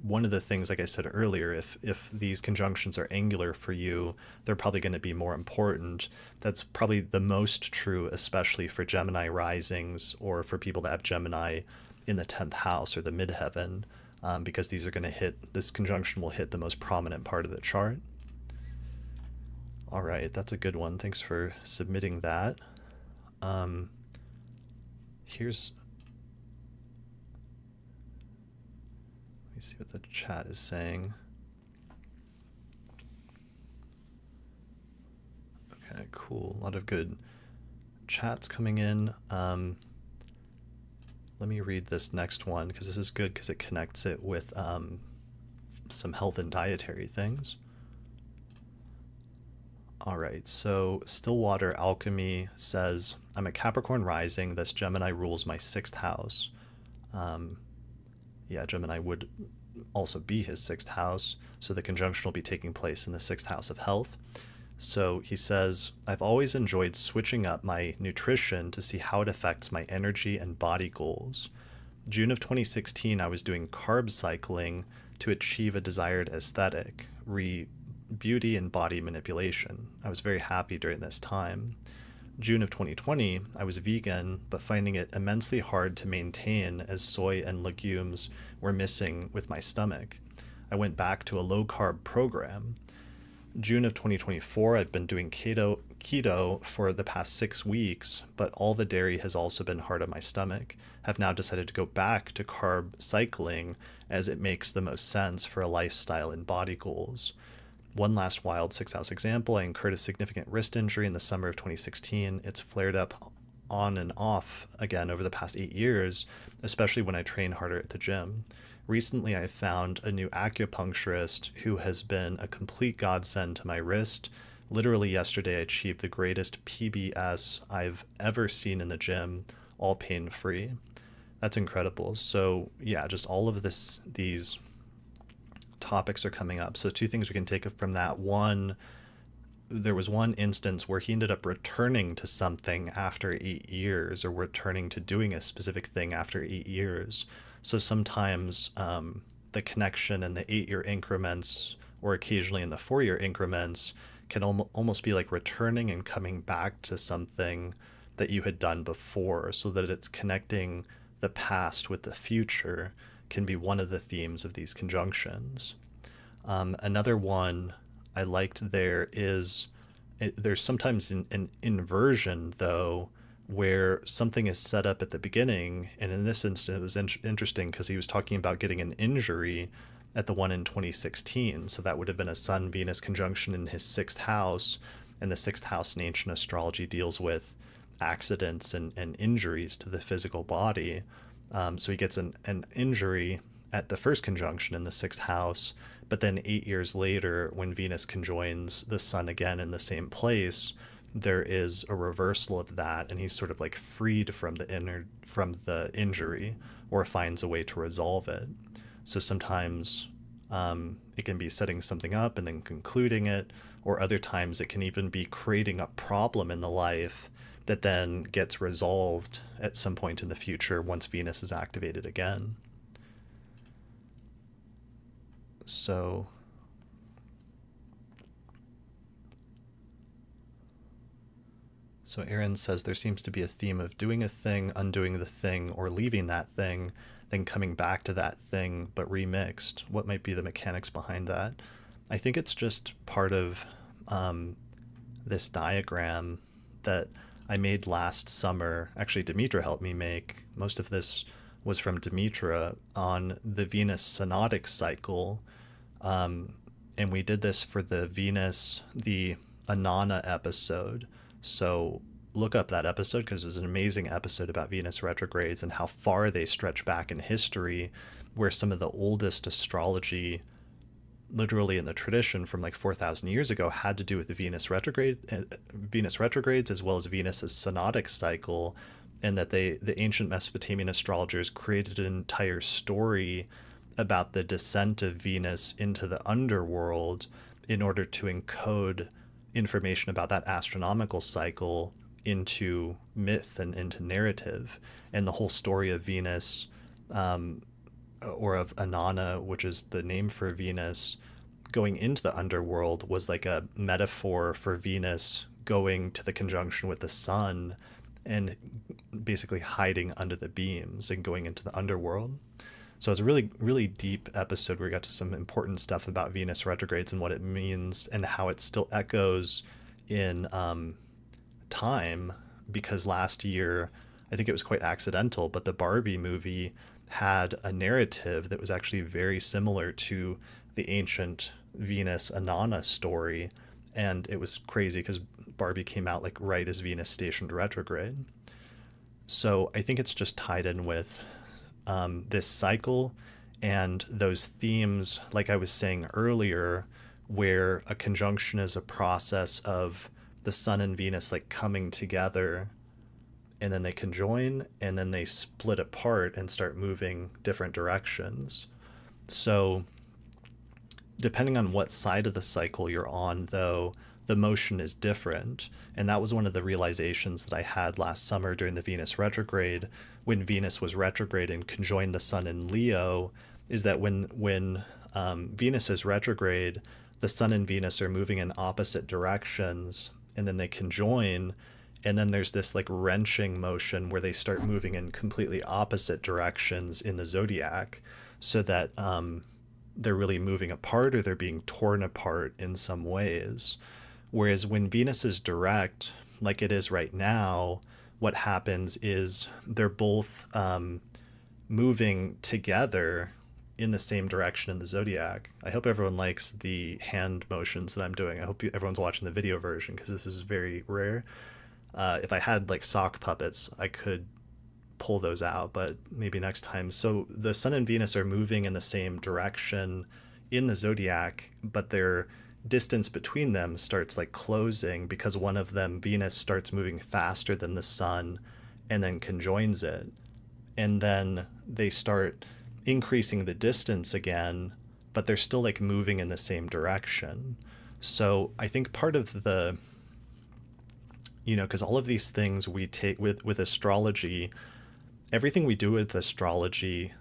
one of the things, like I said earlier, if these conjunctions are angular for you, they're probably going to be more important. That's probably the most true, especially for Gemini risings or for people that have Gemini in the 10th house or the midheaven, because these are going to this conjunction will hit the most prominent part of the chart. All right, that's a good one. Thanks for submitting that. Let me see what the chat is saying. Okay, cool. A lot of good chats coming in. Let me read this next one because this is good because it connects it with some health and dietary things. All right, so Stillwater Alchemy says, I'm a Capricorn rising, thus Gemini rules my 6th house. Yeah, Gemini would also be his 6th house, so the conjunction will be taking place in the 6th house of health. So he says, I've always enjoyed switching up my nutrition to see how it affects my energy and body goals. June of 2016, I was doing carb cycling to achieve a desired aesthetic, beauty and body manipulation. I was very happy during this time. June of 2020, I was vegan, but finding it immensely hard to maintain as soy and legumes were missing with my stomach. I went back to a low-carb program. June of 2024, I've been doing keto for the past 6 weeks, but all the dairy has also been hard on my stomach. Have now decided to go back to carb cycling as it makes the most sense for a lifestyle and body goals. One last wild 6th house example, I incurred a significant wrist injury in the summer of 2016. It's flared up on and off again over the past 8 years, especially when I train harder at the gym. Recently, I found a new acupuncturist who has been a complete godsend to my wrist. Literally yesterday, I achieved the greatest PBS I've ever seen in the gym, all pain-free. That's incredible. So yeah, just all of these topics are coming up. So 2 things we can take from that. One, there was one instance where he ended up returning to something after 8 years, or returning to doing a specific thing after 8 years. So sometimes the connection in the 8-year increments, or occasionally in the 4-year increments, can almost be like returning and coming back to something that you had done before, so that it's connecting the past with the future can be one of the themes of these conjunctions. Another one I liked there is, there's sometimes an inversion, though, where something is set up at the beginning, and in this instance it was interesting because he was talking about getting an injury at the one in 2016, so that would have been a Sun-Venus conjunction in his 6th house, and the 6th house in ancient astrology deals with accidents and injuries to the physical body. So he gets an injury at the first conjunction in the sixth house, but then 8 years later, when Venus conjoins the sun again in the same place, there is a reversal of that, and he's sort of like freed from the injury, or finds a way to resolve it. So sometimes it can be setting something up and then concluding it, or other times it can even be creating a problem in the life that then gets resolved at some point in the future once Venus is activated again. So Aaron says there seems to be a theme of doing a thing, undoing the thing, or leaving that thing, then coming back to that thing, but remixed. What might be the mechanics behind that? I think it's just part of this diagram that I made last summer. Actually, Demetra helped me make. Most of this was from Demetra on the Venus synodic cycle. And we did this for the Anana episode. So look up that episode, because it was an amazing episode about Venus retrogrades and how far they stretch back in history, where some of the oldest astrology, literally in the tradition from like 4,000 years ago, had to do with the Venus retrogrades, as well as Venus's synodic cycle, and that the ancient Mesopotamian astrologers created an entire story about the descent of Venus into the underworld in order to encode information about that astronomical cycle into myth and into narrative. And the whole story of Venus, or of Anana, which is the name for Venus, going into the underworld, was like a metaphor for Venus going to the conjunction with the sun and basically hiding under the beams and going into the underworld. So it's a really, really deep episode where we got to some important stuff about Venus retrogrades and what it means and how it still echoes in time, because last year, I think it was quite accidental, but the Barbie movie had a narrative that was actually very similar to the ancient Venus Anana story. And it was crazy because Barbie came out like right as Venus stationed retrograde. So I think it's just tied in with this cycle and those themes, like I was saying earlier, where a conjunction is a process of the sun and Venus like coming together, and then they conjoin, and then they split apart and start moving different directions. So depending on what side of the cycle you're on, though, the motion is different. And that was one of the realizations that I had last summer during the Venus retrograde, when Venus was retrograde and conjoined the sun in Leo, is that when Venus is retrograde, the sun and Venus are moving in opposite directions, and then they conjoin, and then there's this like wrenching motion where they start moving in completely opposite directions in the zodiac, so that they're really moving apart, or they're being torn apart in some ways. Whereas when Venus is direct, like it is right now, what happens is they're both moving together in the same direction in the zodiac. I hope everyone likes the hand motions that I'm doing. I hope everyone's watching the video version, because this is very rare. If I had like sock puppets, I could pull those out, but maybe next time. So the sun and Venus are moving in the same direction in the zodiac, but their distance between them starts like closing, because one of them, Venus, starts moving faster than the sun and then conjoins it. And then they start increasing the distance again, but they're still like moving in the same direction. So I think part of the, because all of these things we take with astrology, everything we do with astrology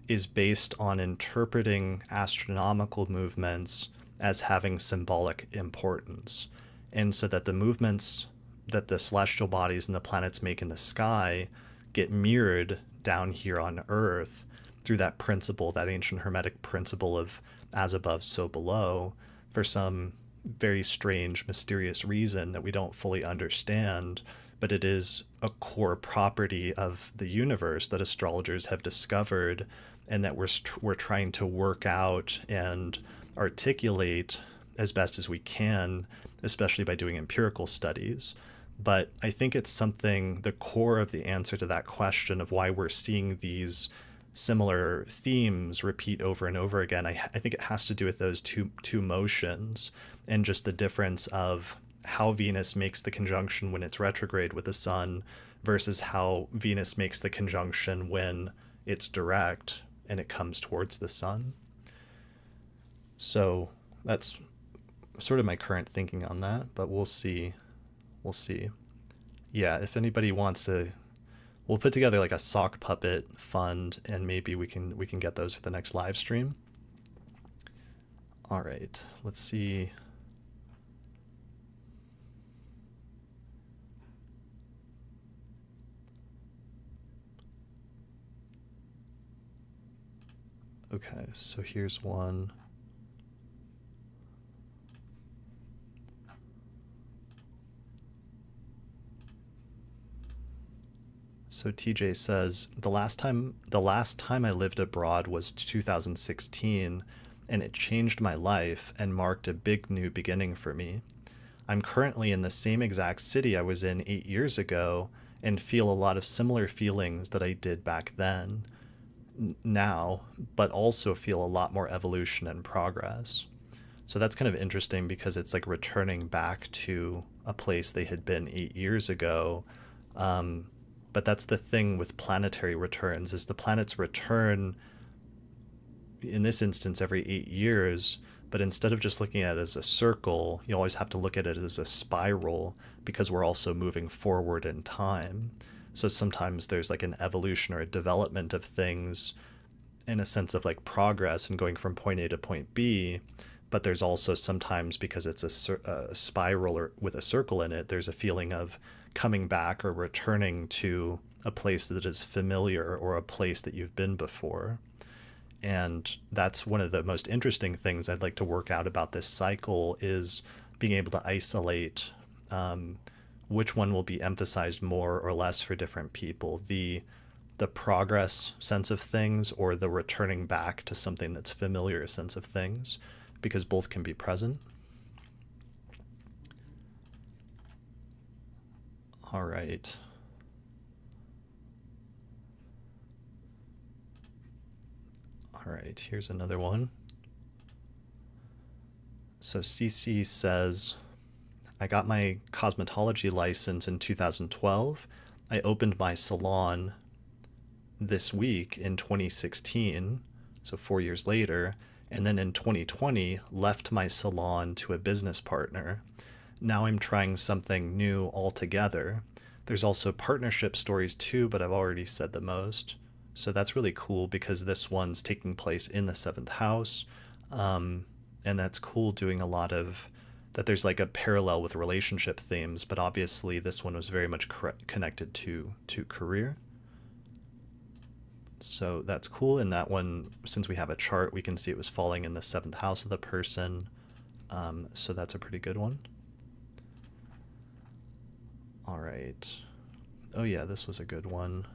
is based on interpreting astronomical movements as having symbolic importance. And so that the movements that the celestial bodies and the planets make in the sky get mirrored down here on Earth through that principle, that ancient Hermetic principle of as above, so below, for some very strange, mysterious reason that we don't fully understand. But it is a core property of the universe that astrologers have discovered, and that we're trying to work out and articulate as best as we can, especially by doing empirical studies. But I think it's something, the core of the answer to that question of why we're seeing these similar themes repeat over and over again. I think it has to do with those two motions and just the difference of how Venus makes the conjunction when it's retrograde with the sun versus how Venus makes the conjunction when it's direct and it comes towards the sun. So that's sort of my current thinking on that, but we'll see. We'll see. Yeah, if anybody wants to, we'll put together like a sock puppet fund, and maybe we can get those for the next live stream. All right, let's see. Okay, so here's one. So TJ says, the last time I lived abroad was 2016, and it changed my life and marked a big new beginning for me. I'm currently in the same exact city I was in 8 years ago and feel a lot of similar feelings that I did back then now, but also feel a lot more evolution and progress. So that's kind of interesting because it's like returning back to a place they had been 8 years ago. But that's the thing with planetary returns, is the planets return in this instance every 8 years, but instead of just looking at it as a circle, you always have to look at it as a spiral because we're also moving forward in time. So sometimes there's like an evolution or a development of things in a sense of like progress and going from point A to point B. But there's also sometimes, because it's a spiral or with a circle in it, there's a feeling of coming back or returning to a place that is familiar or a place that you've been before. And that's one of the most interesting things I'd like to work out about this cycle, is being able to isolate which one will be emphasized more or less for different people, the progress sense of things or the returning back to something that's familiar sense of things, because both can be present. All right. All right, here's another one. So CC says, I got my cosmetology license in 2012. I opened my salon this week in 2016, so 4 years later, and then in 2020 left my salon to a business partner. Now I'm trying something new altogether. There's also partnership stories too, but I've already said the most. So that's really cool because this one's taking place in the 7th house. And that's cool, doing a lot of that. There's like a parallel with relationship themes, but obviously this one was very much connected to career. So that's cool. In that one, since we have a chart, we can see it was falling in the 7th house of the person. So that's a pretty good one. All right. Oh yeah, this was a good one.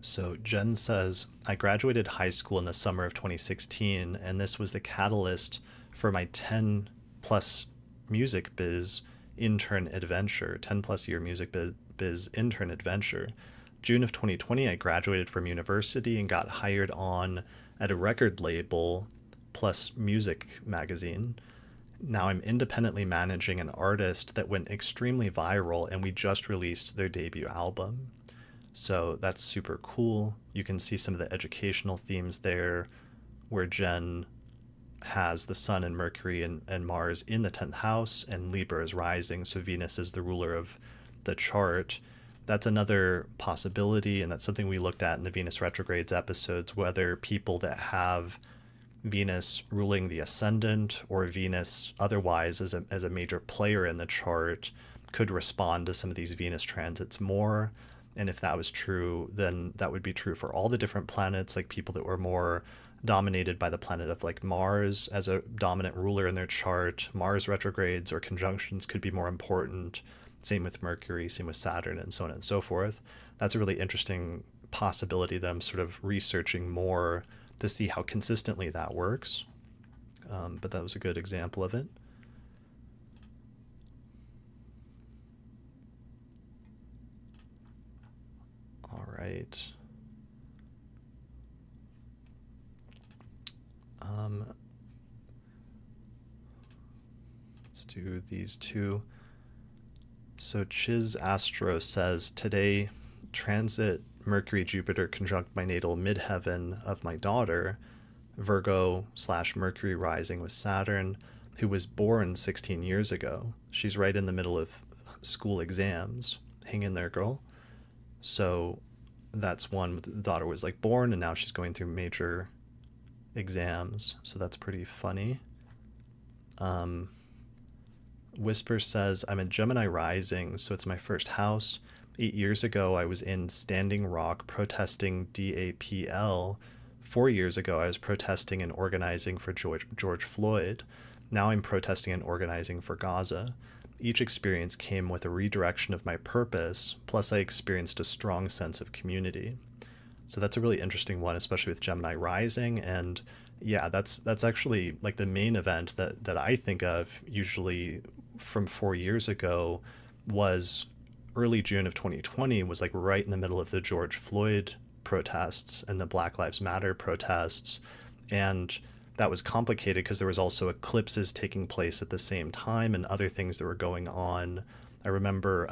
So Jen says, I graduated high school in the summer of 2016, and this was the catalyst for my 10 plus music biz intern adventure, 10 plus year music biz intern adventure. June of 2020, I graduated from university and got hired on at a record label plus music magazine. Now I'm independently managing an artist that went extremely viral, and we just released their debut album. So that's super cool. You can see some of the educational themes there, where Jen has the Sun and Mercury and Mars in the 10th house, and Libra is rising, so Venus is the ruler of the chart. That's another possibility, and that's something we looked at in the Venus retrogrades episodes, whether people that have Venus ruling the ascendant or Venus otherwise as a major player in the chart could respond to some of these Venus transits more. And if that was true, then that would be true for all the different planets, like people that were more dominated by the planet of like Mars as a dominant ruler in their chart. Mars retrogrades or conjunctions could be more important. Same with Mercury, same with Saturn, and so on and so forth. That's a really interesting possibility that I'm sort of researching more to see how consistently that works. But that was a good example of it. All right. Let's do these two. So Chiz Astro says, today, transit Mercury Jupiter conjunct my natal midheaven of my daughter, Virgo / Mercury rising with Saturn, who was born 16 years ago. She's right in the middle of school exams. Hang in there, girl. So that's one. The daughter was like born, and now she's going through major exams. So that's pretty funny. Whisper says, I'm a Gemini rising, so it's my first house. 8 years ago, I was in Standing Rock protesting DAPL. 4 years ago, I was protesting and organizing for George Floyd. Now I'm protesting and organizing for Gaza. Each experience came with a redirection of my purpose, plus I experienced a strong sense of community. So that's a really interesting one, especially with Gemini rising. And yeah, that's actually like the main event that I think of usually from 4 years ago was early June of 2020, was like right in the middle of the George Floyd protests and the Black Lives Matter protests. And that was complicated because there was also eclipses taking place at the same time and other things that were going on. I remember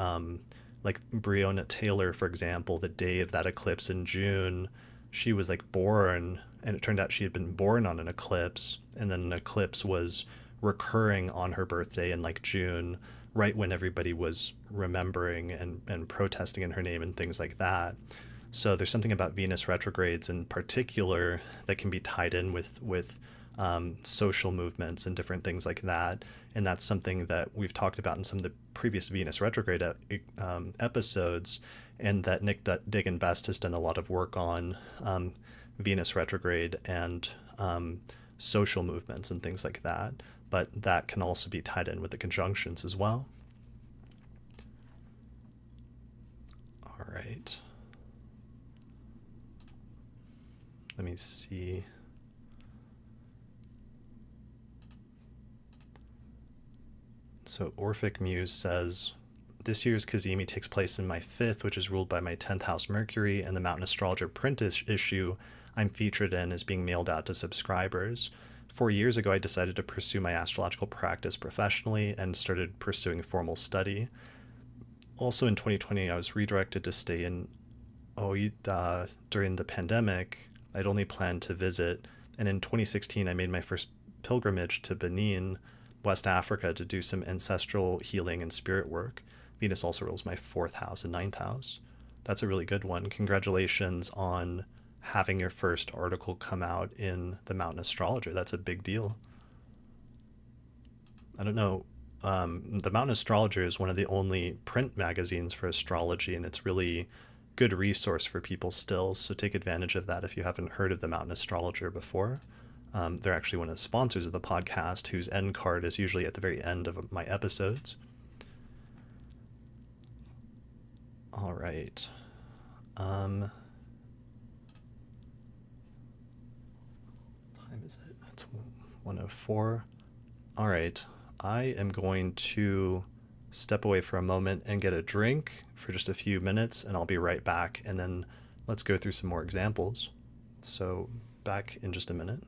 like Breonna Taylor, for example, the day of that eclipse in June, she was like born, and it turned out she had been born on an eclipse, and then an eclipse was recurring on her birthday in like June, right when everybody was remembering and protesting in her name and things like that. So there's something about Venus retrogrades in particular that can be tied in with social movements and different things like that. And that's something that we've talked about in some of the previous Venus retrograde episodes, and that Nick Dig and Best has done a lot of work on Venus retrograde and social movements and things like that. But that can also be tied in with the conjunctions as well. All right. Let me see. So Orphic Muse says, this year's Cazimi takes place in my 5th, which is ruled by my 10th house Mercury, and the Mountain Astrologer print issue I'm featured in is being mailed out to subscribers. 4 years ago, I decided to pursue my astrological practice professionally and started pursuing formal study. Also in 2020, I was redirected to stay in Oita during the pandemic. I'd only planned to visit, and in 2016, I made my first pilgrimage to Benin, West Africa, to do some ancestral healing and spirit work. Venus also rules my 4th house and 9th house. That's a really good one. Congratulations on having your first article come out in the Mountain Astrologer. That's a big deal. I don't know. The Mountain Astrologer is one of the only print magazines for astrology, and it's really good resource for people still. So take advantage of that if you haven't heard of the Mountain Astrologer before. They're actually one of the sponsors of the podcast, whose end card is usually at the very end of my episodes. All right. Time is it? It's 1:04. All right. I am going to step away for a moment and get a drink for just a few minutes, and I'll be right back. And then let's go through some more examples. So back in just a minute.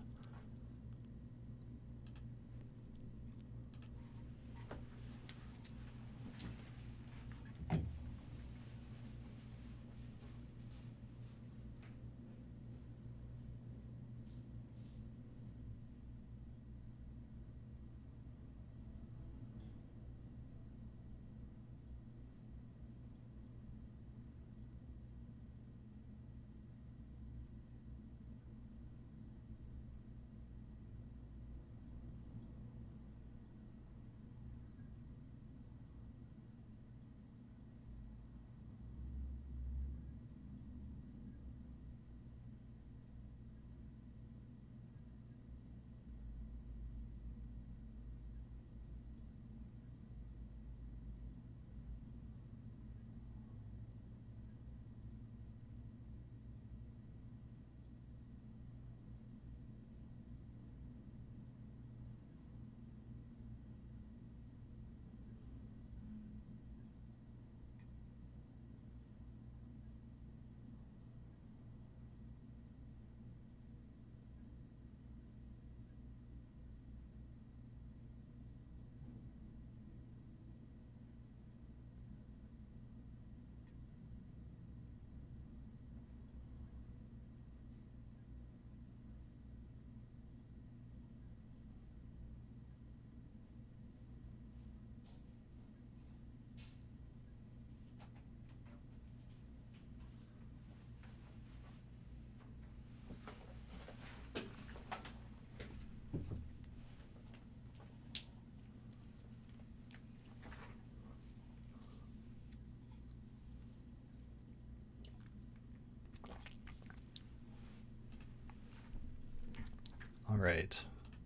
right,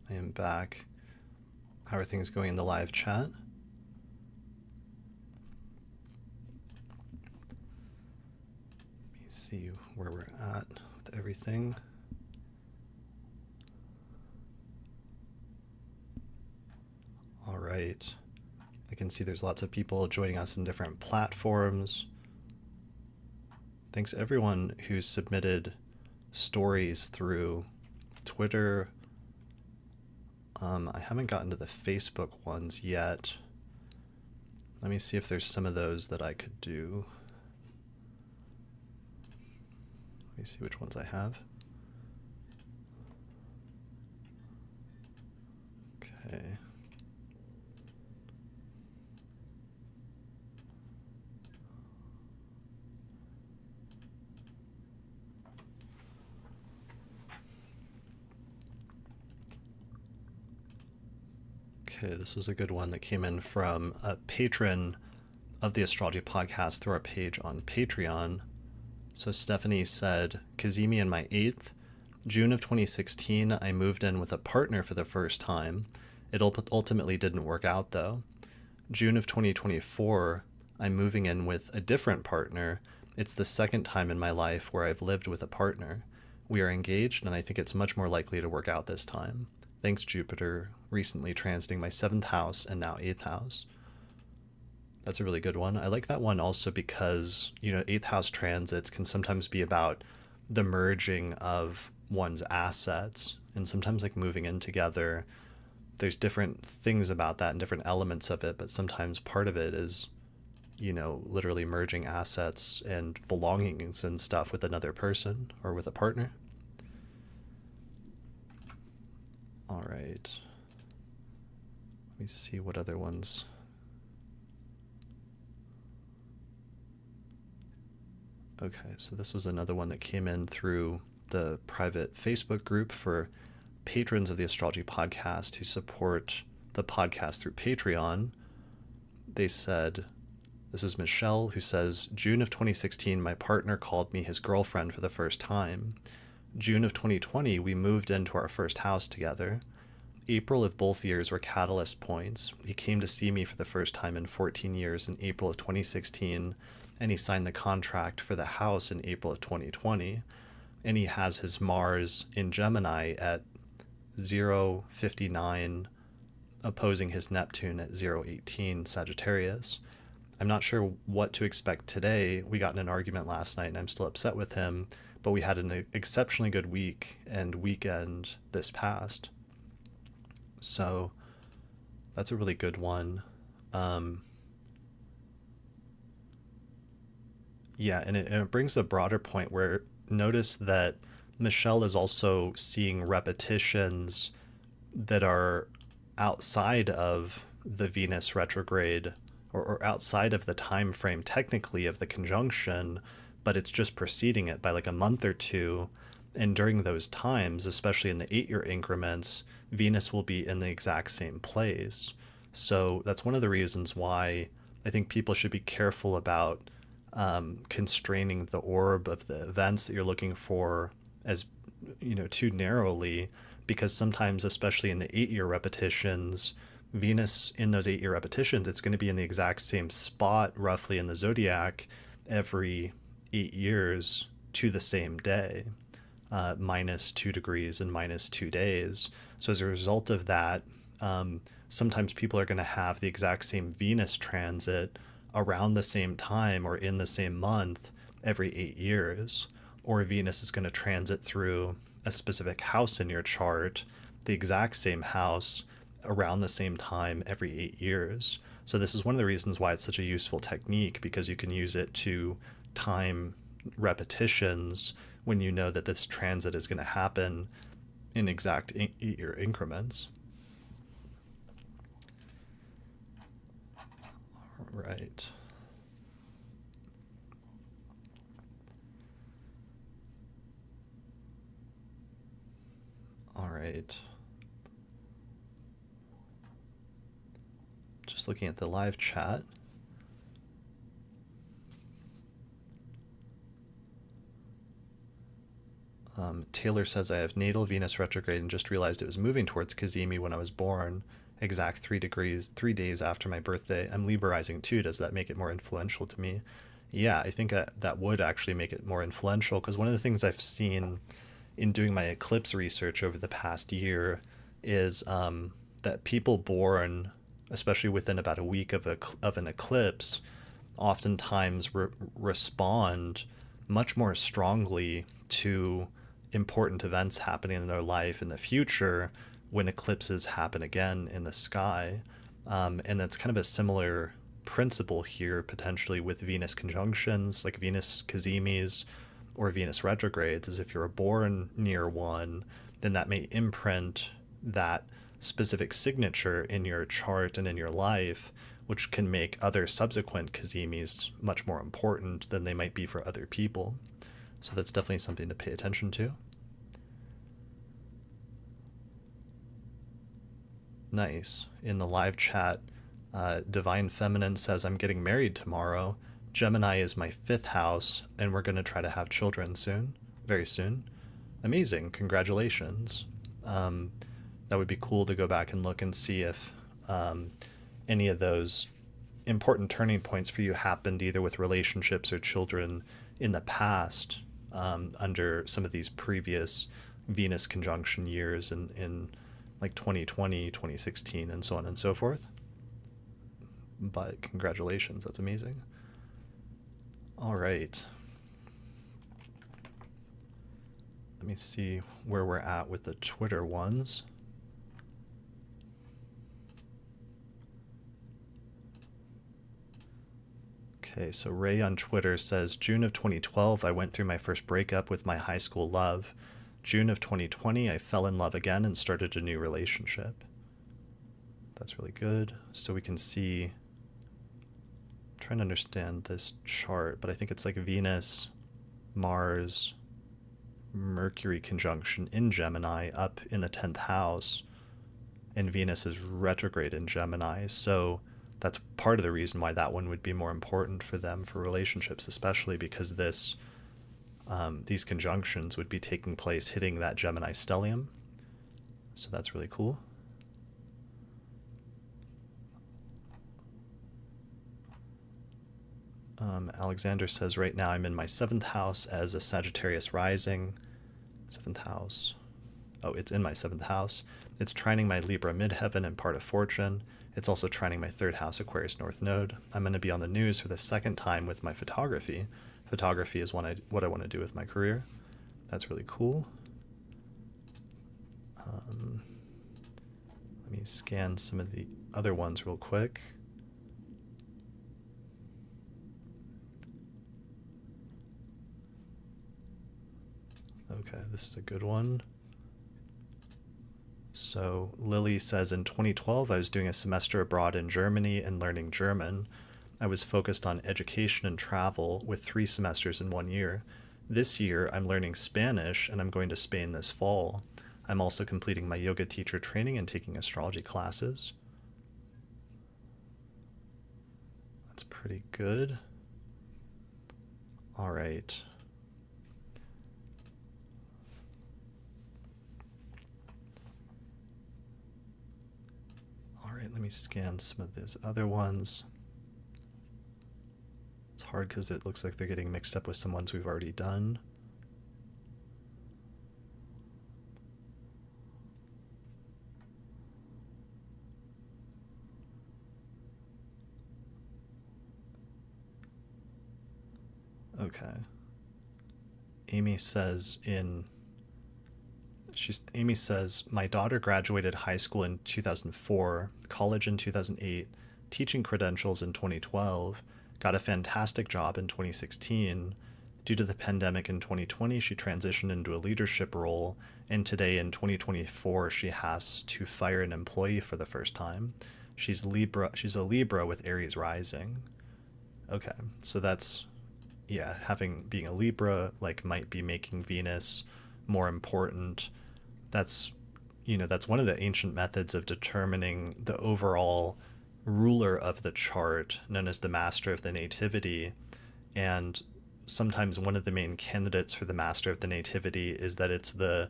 I am back. How are things going in the live chat? Let me see where we're at with everything. All right. I can see there's lots of people joining us in different platforms. Thanks everyone who submitted stories through Twitter. I haven't gotten to the Facebook ones yet. Let me see if there's some of those that I could do. Let me see which ones I have. Okay. Okay, this was a good one that came in from a patron of the Astrology podcast through our page on Patreon. So Stephanie said, Cazimi in my 8th, June of 2016, I moved in with a partner for the first time. It ultimately didn't work out though. June of 2024, I'm moving in with a different partner. It's the second time in my life where I've lived with a partner. We are engaged, and I think it's much more likely to work out this time. Thanks, Jupiter, recently transiting my 7th house and now 8th house. That's a really good one. I like that one also because, 8th house transits can sometimes be about the merging of one's assets and sometimes like moving in together. There's different things about that and different elements of it, but sometimes part of it is, literally merging assets and belongings and stuff with another person or with a partner. All right. Let me see what other ones. Okay, so this was another one that came in through the private Facebook group for patrons of the Astrology podcast who support the podcast through Patreon. They said, this is Michelle, who says, June of 2016, my partner called me his girlfriend for the first time. June of 2020, we moved into our first house together. April of both years were catalyst points. He came to see me for the first time in 14 years in April of 2016, and he signed the contract for the house in April of 2020. And he has his Mars in Gemini at 059, opposing his Neptune at 018 Sagittarius. I'm not sure what to expect today. We got in an argument last night and I'm still upset with him, but we had an exceptionally good week and weekend this past. So that's a really good one. Yeah, and it brings a broader point where notice that Michelle is also seeing repetitions that are outside of the Venus retrograde or outside of the time frame technically of the conjunction, but it's just preceding it by like a month or two. And during those times, especially in the 8-year increments, Venus will be in the exact same place. So that's one of the reasons why I think people should be careful about constraining the orb of the events that you're looking for as, too narrowly, because sometimes, especially in the 8-year repetitions, Venus in those 8-year repetitions, it's going to be in the exact same spot roughly in the zodiac every 8 years to the same day, -2 degrees and -2 days. So as a result of that, sometimes people are going to have the exact same Venus transit around the same time or in the same month every 8 years, or Venus is going to transit through a specific house in your chart, the exact same house around the same time every 8 years. So this is one of the reasons why it's such a useful technique, because you can use it to time repetitions when you know that this transit is going to happen in exact 8-year increments. All right. All right. Just looking at the live chat. Taylor says, I have natal Venus retrograde and just realized it was moving towards Cazimi when I was born, exact 3 days after my birthday. I'm Libra rising too. Does that make it more influential to me? Yeah, I think that would actually make it more influential, because one of the things I've seen in doing my eclipse research over the past year is that people born, especially within about a week of an eclipse, oftentimes respond much more strongly to important events happening in their life in the future when eclipses happen again in the sky. And that's kind of a similar principle here, potentially, with Venus conjunctions, like Venus Cazimis or Venus retrogrades, is if you're born near one, then that may imprint that specific signature in your chart and in your life, which can make other subsequent Cazimis much more important than they might be for other people. So that's definitely something to pay attention to. Nice. In the live chat, Divine Feminine says, I'm getting married tomorrow. Gemini is my 5th house, and we're going to try to have children soon, very soon. Amazing. Congratulations. That would be cool to go back and look and see if any of those important turning points for you happened either with relationships or children in the past, under some of these previous Venus conjunction years in like 2020, 2016, and so on and so forth. But congratulations, that's amazing. All right. Let me see where we're at with the Twitter ones. Okay, so Ray on Twitter says, June of 2012, I went through my first breakup with my high school love. June of 2020, I fell in love again and started a new relationship. That's really good. So we can see, I'm trying to understand this chart, but I think it's like Venus, Mars, Mercury conjunction in Gemini up in the 10th house, and Venus is retrograde in Gemini. So that's part of the reason why that one would be more important for them for relationships, especially because these conjunctions would be taking place hitting that Gemini stellium. So that's really cool. Alexander says, right now I'm in my 7th house as a Sagittarius rising. 7th house. Oh, it's in my 7th house. It's trining my Libra midheaven and part of fortune. It's also trining my 3rd house Aquarius North Node. I'm going to be on the news for the 2nd time with my photography. Photography is what I want to do with my career. That's really cool. Let me scan some of the other ones real quick. Okay, this is a good one. So Lily says, in 2012, I was doing a semester abroad in Germany and learning German. I was focused on education and travel with 3 semesters in 1 year. This year, I'm learning Spanish and I'm going to Spain this fall. I'm also completing my yoga teacher training and taking astrology classes. That's pretty good. All right. Let me scan some of these other ones. It's hard because it looks like they're getting mixed up with some ones we've already done. Okay. Amy says Amy says, my daughter graduated high school in 2004, college in 2008, teaching credentials in 2012, got a fantastic job in 2016. Due to the pandemic in 2020, she transitioned into a leadership role, and today in 2024, she has to fire an employee for the first time. She's a Libra with Aries rising. Okay, so that's, yeah, being a Libra, like, might be making Venus more important. That's one of the ancient methods of determining the overall ruler of the chart, known as the master of the nativity. And sometimes one of the main candidates for the master of the nativity is that it's the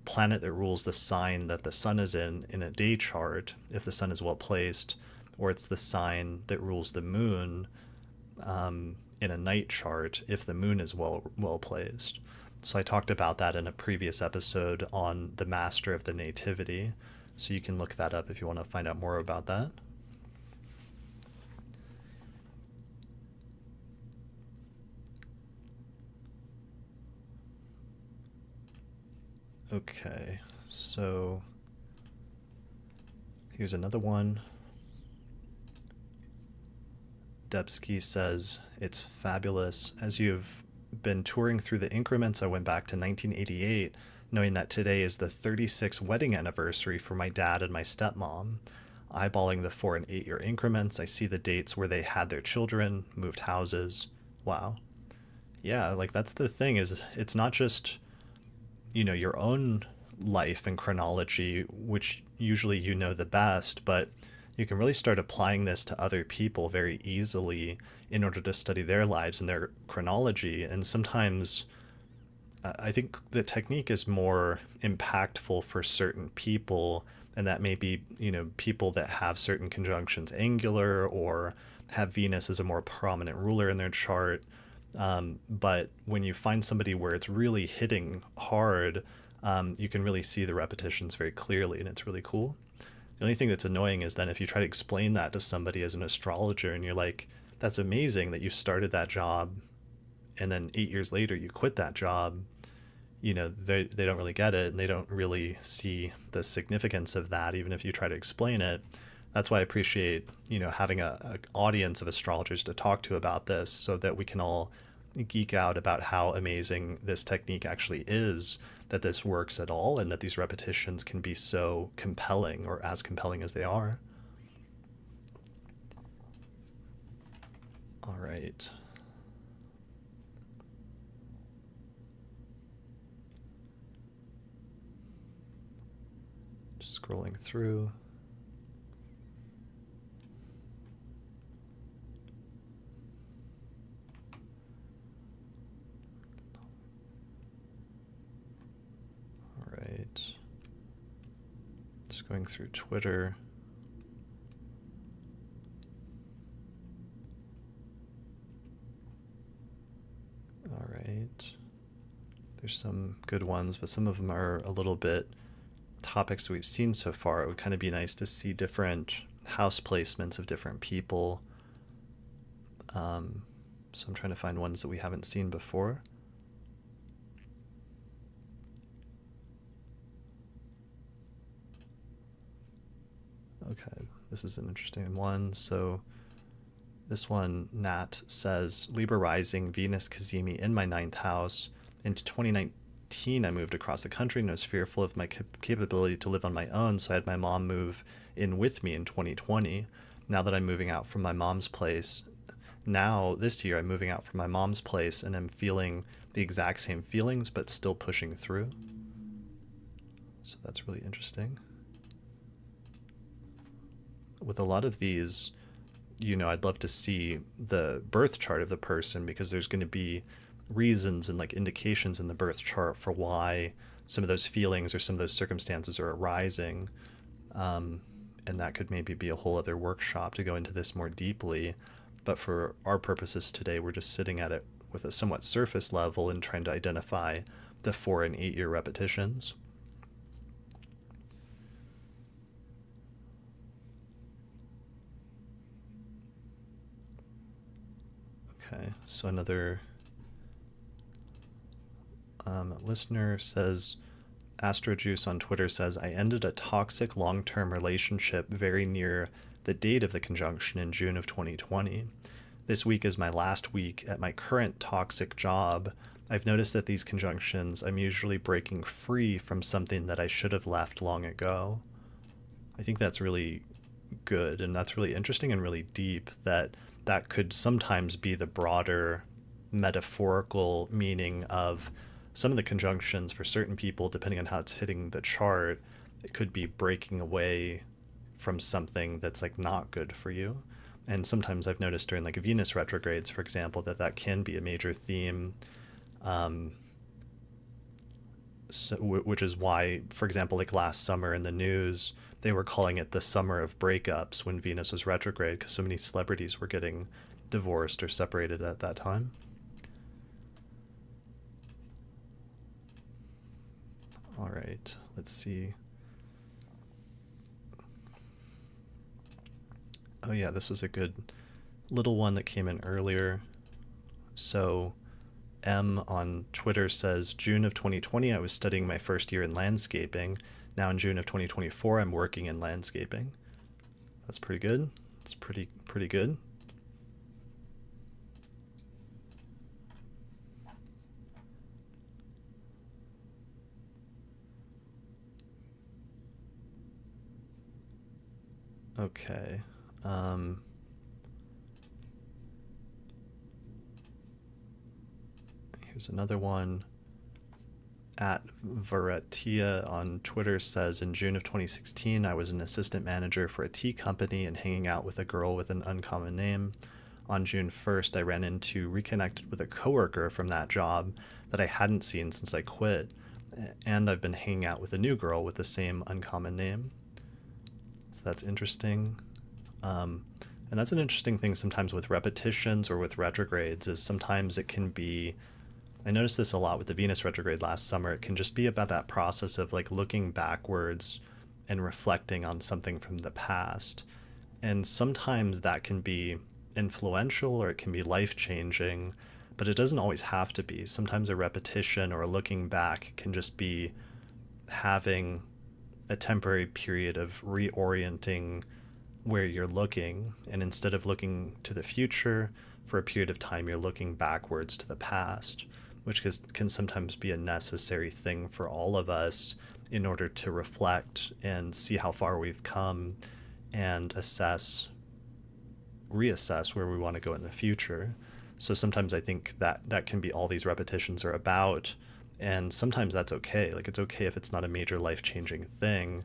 planet that rules the sign that the sun is in a day chart, if the sun is well placed, or it's the sign that rules the moon in a night chart if the moon is well placed. So I talked about that in a previous episode on the master of the nativity. So you can look that up if you want to find out more about that. Okay, so here's another one. Debsky says, it's fabulous. As you've been touring through the increments, I went back to 1988, knowing that today is the 36th wedding anniversary for my dad and my stepmom. Eyeballing the 4 and 8 year increments, I see the dates where they had their children, moved houses. Wow. Yeah, like that's the thing, is it's not just, you know, your own life and chronology, which usually you know the best, but you can really start applying this to other people very easily in order to study their lives and their chronology. And sometimes I think the technique is more impactful for certain people, and that may be, you know, people that have certain conjunctions angular or have Venus as a more prominent ruler in their chart. But when you find somebody where it's really hitting hard, you can really see the repetitions very clearly, and it's really cool. The only thing that's annoying is then if you try to explain that to somebody as an astrologer and you're like, that's amazing that you started that job and then 8 years later you quit that job, you know, they don't really get it, and they don't really see the significance of that, even if you try to explain it. That's why I appreciate, you know, having a audience of astrologers to talk to about this, so that we can all geek out about how amazing this technique actually is, that this works at all, and that these repetitions can be so compelling, or as compelling as they are. All right. Just scrolling through. Right. Just going through Twitter. All right. There's some good ones, but some of them are a little bit topics we've seen so far. It would kind of be nice to see different house placements of different people. So I'm trying to find ones that we haven't seen before. Okay, this is an interesting one. So this one, Nat says, Libra rising, Venus Cazimi in my 9th house. In 2019, I moved across the country and was fearful of my capability to live on my own, so I had my mom move in with me in 2020. Now that I'm moving out from my mom's place, this year I'm moving out from my mom's place and I'm feeling the exact same feelings, but still pushing through. So that's really interesting. With a lot of these, you know, I'd love to see the birth chart of the person, because there's going to be reasons and like indications in the birth chart for why some of those feelings or some of those circumstances are arising. And that could maybe be a whole other workshop to go into this more deeply. But for our purposes today, we're just sitting at it with a somewhat surface level and trying to identify the 4 and 8 year repetitions. Okay, so another listener says, Astrojuice on Twitter says, I ended a toxic long-term relationship very near the date of the conjunction in June of 2020. This week is my last week at my current toxic job. I've noticed that these conjunctions, I'm usually breaking free from something that I should have left long ago. I think that's really good, and that's really interesting and really deep, that could sometimes be the broader metaphorical meaning of some of the conjunctions for certain people, depending on how it's hitting the chart. It could be breaking away from something that's like not good for you. And sometimes I've noticed during like Venus retrogrades, for example, that can be a major theme. Um, which is why, for example, like last summer in the news, they were calling it the summer of breakups when Venus was retrograde because so many celebrities were getting divorced or separated at that time. All right, let's see. Oh yeah, this was a good little one that came in earlier. So M on Twitter says, June of 2020, I was studying my first year in landscaping. Now in June of 2024, I'm working in landscaping. That's pretty good. It's pretty good. Okay. Here's another one. At Varatia on Twitter says, in June of 2016, I was an assistant manager for a tea company and hanging out with a girl with an uncommon name. On June 1st, I reconnected with a coworker from that job that I hadn't seen since I quit. And I've been hanging out with a new girl with the same uncommon name. So that's interesting. And that's an interesting thing sometimes with repetitions or with retrogrades, is sometimes it can be, I noticed this a lot with the Venus retrograde last summer, it can just be about that process of like looking backwards and reflecting on something from the past. And sometimes that can be influential or it can be life-changing, but it doesn't always have to be. Sometimes a repetition or a looking back can just be having a temporary period of reorienting where you're looking, and instead of looking to the future for a period of time, you're looking backwards to the past, which can sometimes be a necessary thing for all of us in order to reflect and see how far we've come and reassess where we want to go in the future. So sometimes I think that can be all these repetitions are about, and sometimes that's okay. Like, it's okay if it's not a major life-changing thing.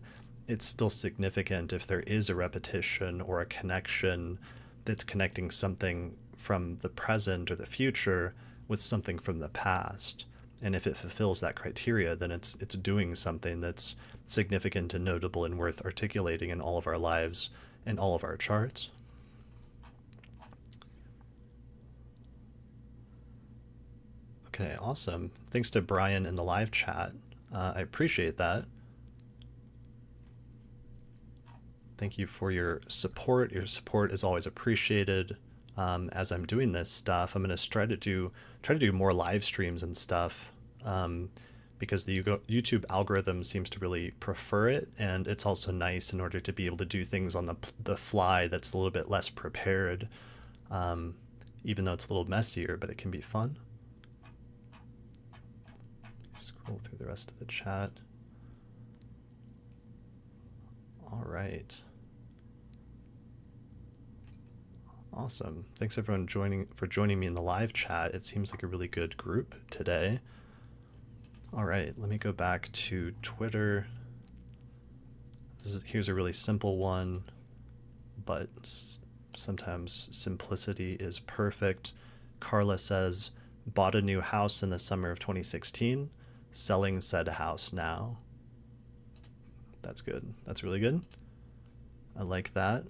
It's still significant if there is a repetition or a connection that's connecting something from the present or the future with something from the past. And if it fulfills that criteria, then it's doing something that's significant and notable and worth articulating in all of our lives and all of our charts. Okay, awesome. Thanks to Brian in the live chat. I appreciate that. Thank you for your support. Your support is always appreciated. As I'm doing this stuff, I'm going to try to do more live streams and stuff, because the YouTube algorithm seems to really prefer it, and it's also nice in order to be able to do things on the fly that's a little bit less prepared, even though it's a little messier, but it can be fun. Scroll through the rest of the chat. All right. Awesome. Thanks everyone for joining me in the live chat. It seems like a really good group today. All right, let me go back to Twitter. Here's a really simple one, but sometimes simplicity is perfect. Carla says, bought a new house in the summer of 2016, selling said house now. That's good. That's really good. I like that.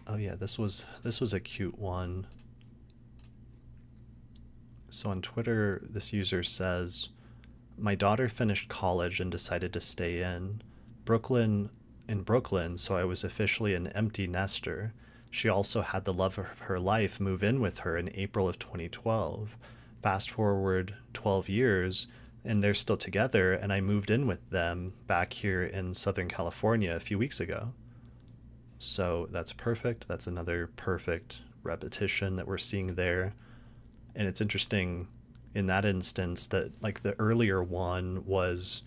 Oh yeah, this was a cute one. So on Twitter, this user says, my daughter finished college and decided to stay in Brooklyn, so I was officially an empty nester. She also had the love of her life move in with her in April of 2012. Fast forward 12 years, and they're still together, and I moved in with them back here in Southern California a few weeks ago. So that's perfect. That's another perfect repetition that we're seeing there. And it's interesting in that instance that, like, the earlier one was,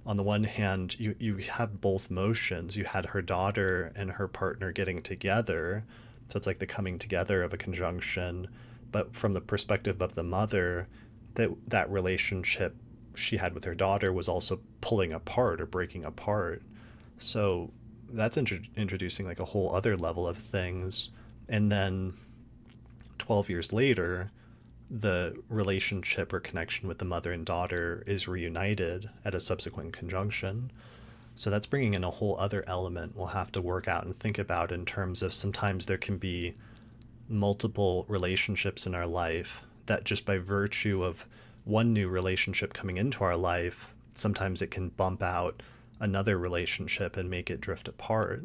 on the one hand, you have both motions. You had her daughter and her partner getting together. So it's like the coming together of a conjunction. But from the perspective of the mother, that relationship she had with her daughter was also pulling apart or breaking apart. So that's introducing like a whole other level of things. And then 12 years later, the relationship or connection with the mother and daughter is reunited at a subsequent conjunction. So that's bringing in a whole other element we'll have to work out and think about in terms of sometimes there can be multiple relationships in our life that just by virtue of one new relationship coming into our life, sometimes it can bump out another relationship and make it drift apart.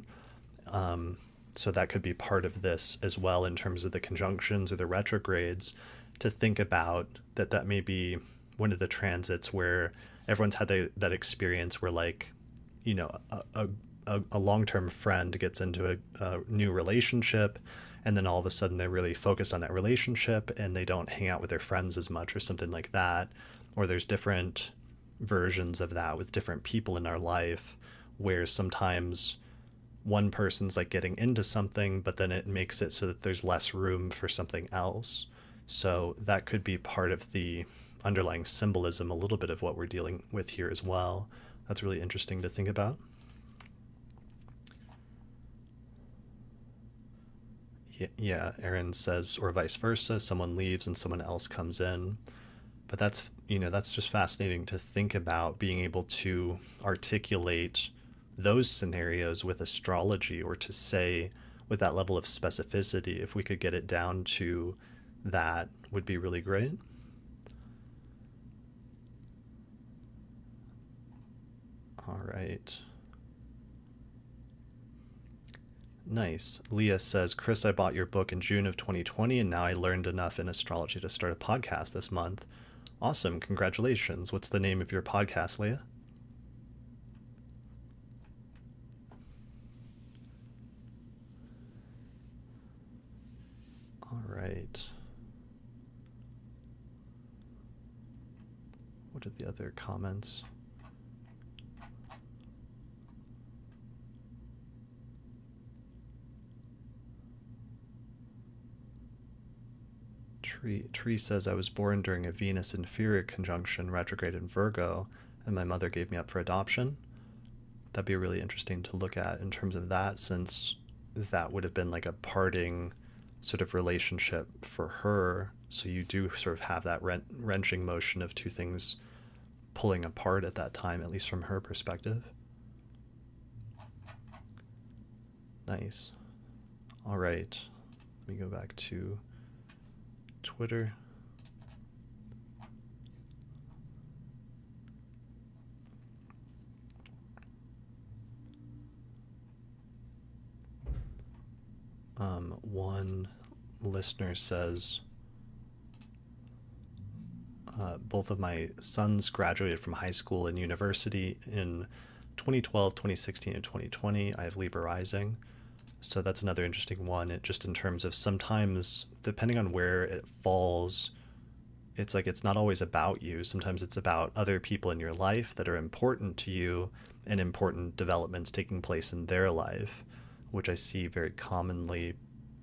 So that could be part of this as well in terms of the conjunctions or the retrogrades, to think about that that may be one of the transits where everyone's had that experience where, like, you know, a long-term friend gets into a new relationship, and then all of a sudden they're really focused on that relationship and they don't hang out with their friends as much or something like that. Or there's different versions of that with different people in our life, where sometimes one person's like getting into something, but then it makes it so that there's less room for something else. So that could be part of the underlying symbolism, a little bit of what we're dealing with here as well. That's really interesting to think about. Yeah, Aaron says, or vice versa, someone leaves and someone else comes in. But that's, you know, that's just fascinating to think about, being able to articulate those scenarios with astrology, or to say with that level of specificity. If we could get it down to that, would be really great. All right. Nice. Leah says, Chris, I bought your book in June of 2020, and now I learned enough in astrology to start a podcast this month. Awesome. Congratulations. What's the name of your podcast, Leah? All right. What are the other comments? Tree says, I was born during a Venus inferior conjunction retrograde in Virgo, and my mother gave me up for adoption. That'd be really interesting to look at in terms of that, since that would have been like a parting sort of relationship for her. So you do sort of have that wrenching motion of two things pulling apart at that time, at least from her perspective. Nice. All right. Let me go back to Twitter. One listener says, both of my sons graduated from high school and university in 2012, 2016, and 2020. I have Libra rising. So that's another interesting one. It just in terms of sometimes, depending on where it falls, it's like it's not always about you. Sometimes it's about other people in your life that are important to you and important developments taking place in their life, which I see very commonly,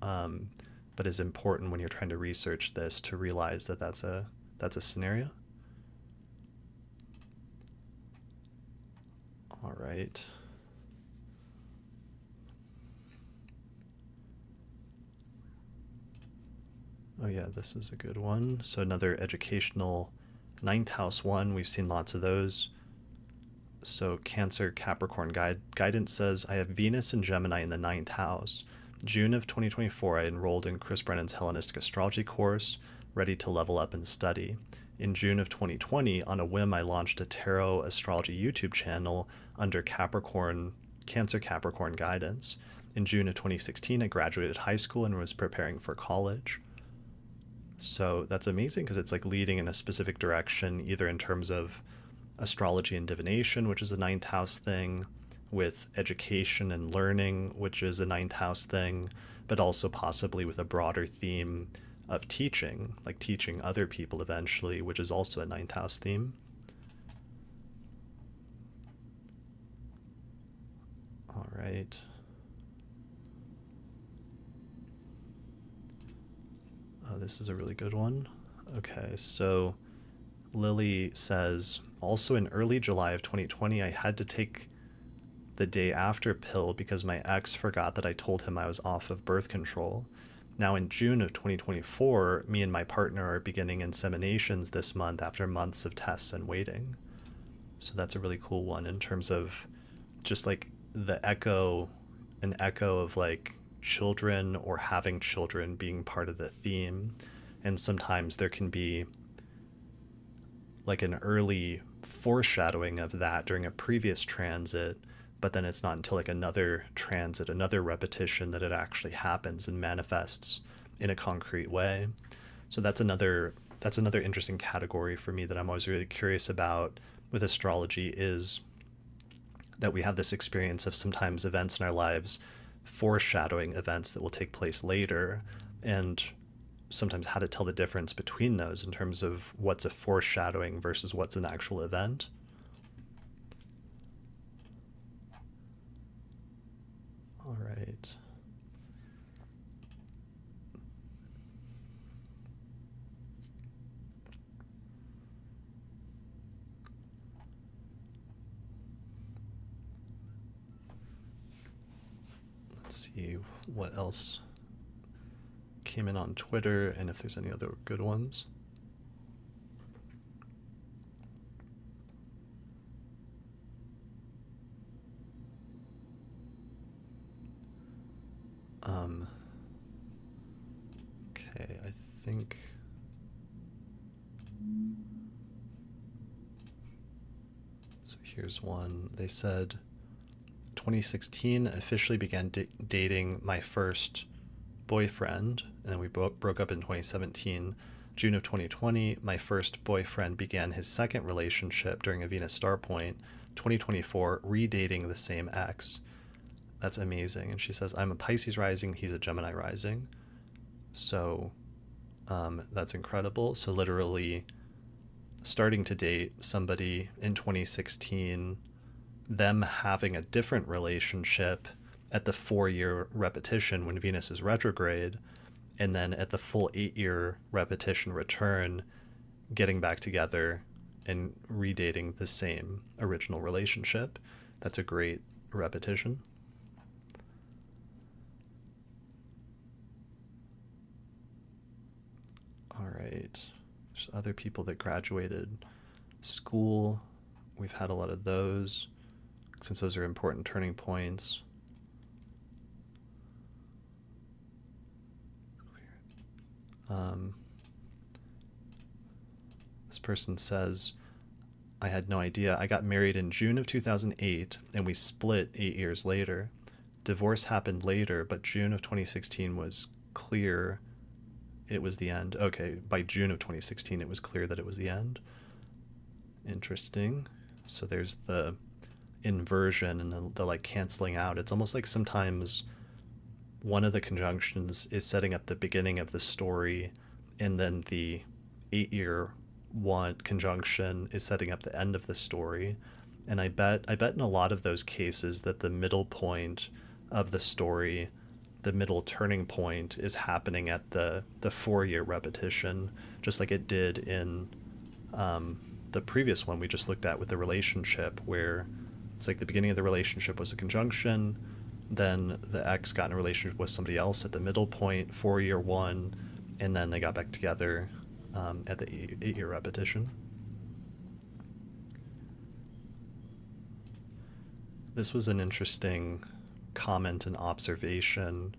but is important when you're trying to research this, to realize that that's a scenario. All right. Oh yeah, this is a good one. So another educational ninth house one. We've seen lots of those. So Cancer Capricorn guidance says, I have Venus and Gemini in the ninth house. June of 2024, I enrolled in Chris Brennan's Hellenistic astrology course, ready to level up and study. In June of 2020, on a whim, I launched a tarot astrology YouTube channel under Cancer Capricorn guidance. In June of 2016, I graduated high school and was preparing for college. So that's amazing, because it's like leading in a specific direction, either in terms of astrology and divination, which is a ninth house thing, with education and learning, which is a ninth house thing, but also possibly with a broader theme of teaching, like teaching other people eventually, which is also a ninth house theme. All right. Oh, this is a really good one. Okay, so Lily says, also in early July of 2020, I had to take the day after pill because my ex forgot that I told him I was off of birth control. Now in June of 2024, me and my partner are beginning inseminations this month after months of tests and waiting. So that's a really cool one in terms of just like an echo of like children or having children being part of the theme. And sometimes there can be like an early foreshadowing of that during a previous transit, but then it's not until like another transit, another repetition, that it actually happens and manifests in a concrete way. So that's another interesting category for me that I'm always really curious about with astrology, is that we have this experience of sometimes events in our lives foreshadowing events that will take place later, and sometimes how to tell the difference between those in terms of what's a foreshadowing versus what's an actual event. All right. Let's see what else came in on Twitter and if there's any other good ones. Okay, I think so. Here's one. They said 2016 officially began dating my first boyfriend, and then we broke up in 2017. June of 2020, my first boyfriend began his second relationship during a Venus star point. 2024, redating the same ex. That's amazing. And she says, I'm a Pisces rising, he's a Gemini rising. So that's incredible. So literally starting to date somebody in 2016, them having a different relationship at the 4-year repetition when Venus is retrograde, and then at the full 8-year repetition return, getting back together and redating the same original relationship. That's a great repetition. All right. There's other people that graduated school. We've had a lot of those, since those are important turning points. This person says, I had no idea. I got married in June of 2008 and we split 8 years later. Divorce happened later, but June of 2016 was clear it was the end. Okay, by June of 2016 it was clear that it was the end. Interesting. So there's the inversion and the like canceling out. It's almost like sometimes one of the conjunctions is setting up the beginning of the story, and then the 8-year one conjunction is setting up the end of the story. And I bet in a lot of those cases that the middle point of the story, the middle turning point, is happening at the 4-year repetition, just like it did in the previous one we just looked at with the relationship, where it's like the beginning of the relationship was a conjunction, then the ex got in a relationship with somebody else at the middle point, 4-year one, and then they got back together at the 8-year repetition. This was an interesting comment and observation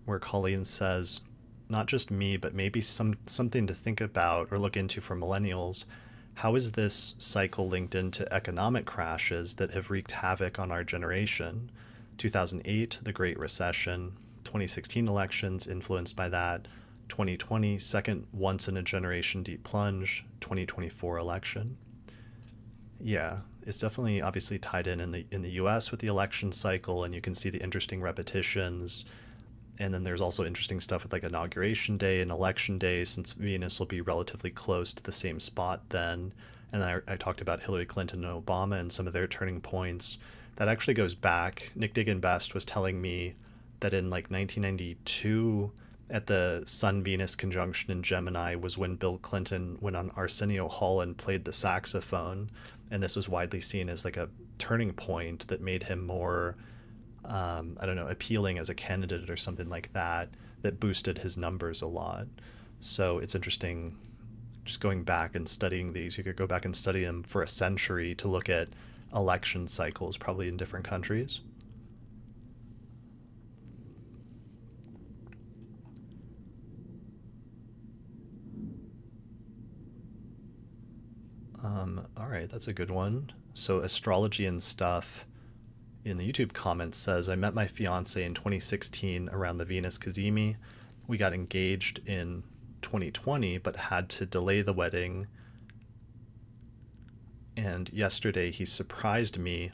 where Colleen says, not just me, but maybe something to think about or look into for millennials. How is this cycle linked into economic crashes that have wreaked havoc on our generation? 2008, the Great Recession, 2016 elections influenced by that, 2020, second once-in-a-generation deep plunge, 2024 election. Yeah, it's definitely obviously tied in the US with the election cycle, and you can see the interesting repetitions. And then there's also interesting stuff with like inauguration day and election day, since Venus will be relatively close to the same spot then. And I talked about Hillary Clinton and Obama and some of their turning points. That actually goes back. Nick Diggin Best was telling me that in like 1992 at the Sun-Venus conjunction in Gemini was when Bill Clinton went on Arsenio Hall and played the saxophone, and this was widely seen as like a turning point that made him more, I don't know, appealing as a candidate or something like that, that boosted his numbers a lot. So it's interesting just going back and studying these. You could go back and study them for a century to look at election cycles, probably in different countries. All right, that's a good one. So astrology and stuff in the YouTube comments says, I met my fiance in 2016 around the Venus Cazimi. We got engaged in 2020, but had to delay the wedding. And yesterday he surprised me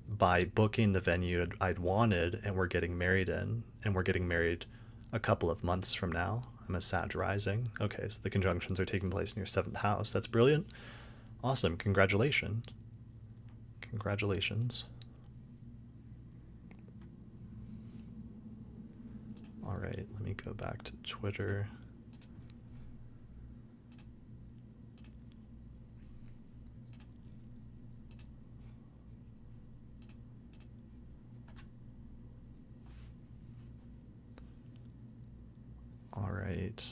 by booking the venue I'd wanted, and we're getting married in. And we're getting married a couple of months from now. I'm a Sag rising. Okay, so the conjunctions are taking place in your 7th house. That's brilliant. Awesome. Congratulations. Congratulations. All right, let me go back to Twitter. All right.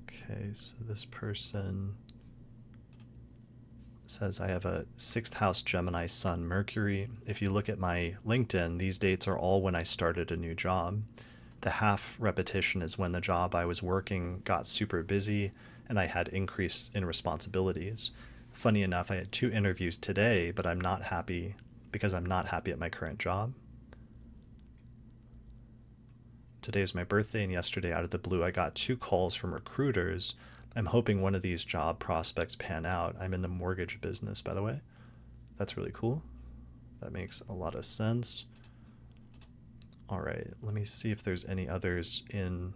Okay, so this person says, I have a 6th house Gemini Sun Mercury. If you look at my LinkedIn, these dates are all when I started a new job. The half repetition is when the job I was working got super busy and I had increase in responsibilities. Funny enough, I had 2 interviews today, but I'm not happy because I'm not happy at my current job. Today is my birthday, and yesterday out of the blue I got 2 calls from recruiters. I'm hoping one of these job prospects pan out. I'm in the mortgage business, by the way. That's really cool. That makes a lot of sense. All right, let me see if there's any others in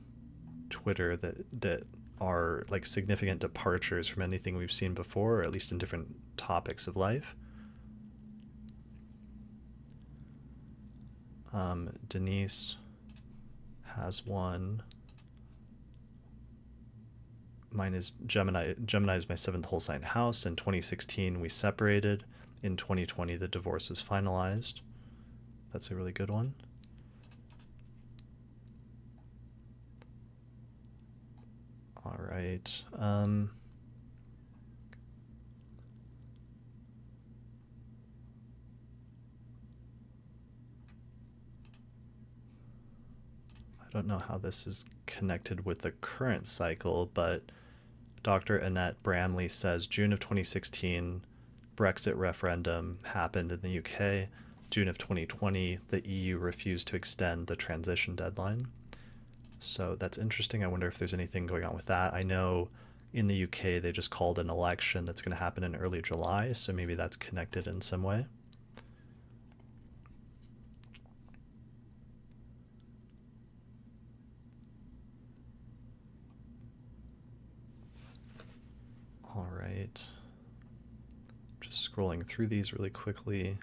Twitter that are like significant departures from anything we've seen before, or at least in different topics of life. Denise has one. Mine is Gemini. Gemini is my 7th whole sign house. In 2016, we separated. In 2020, the divorce was finalized. That's a really good one. All right. I don't know how this is connected with the current cycle, but Dr. Annette Bramley says June of 2016, Brexit referendum happened in the UK. June of 2020, the EU refused to extend the transition deadline. So that's interesting. I wonder if there's anything going on with that. I know in the UK they just called an election that's going to happen in early July, so maybe that's connected in some way. All right. Just scrolling through these really quickly.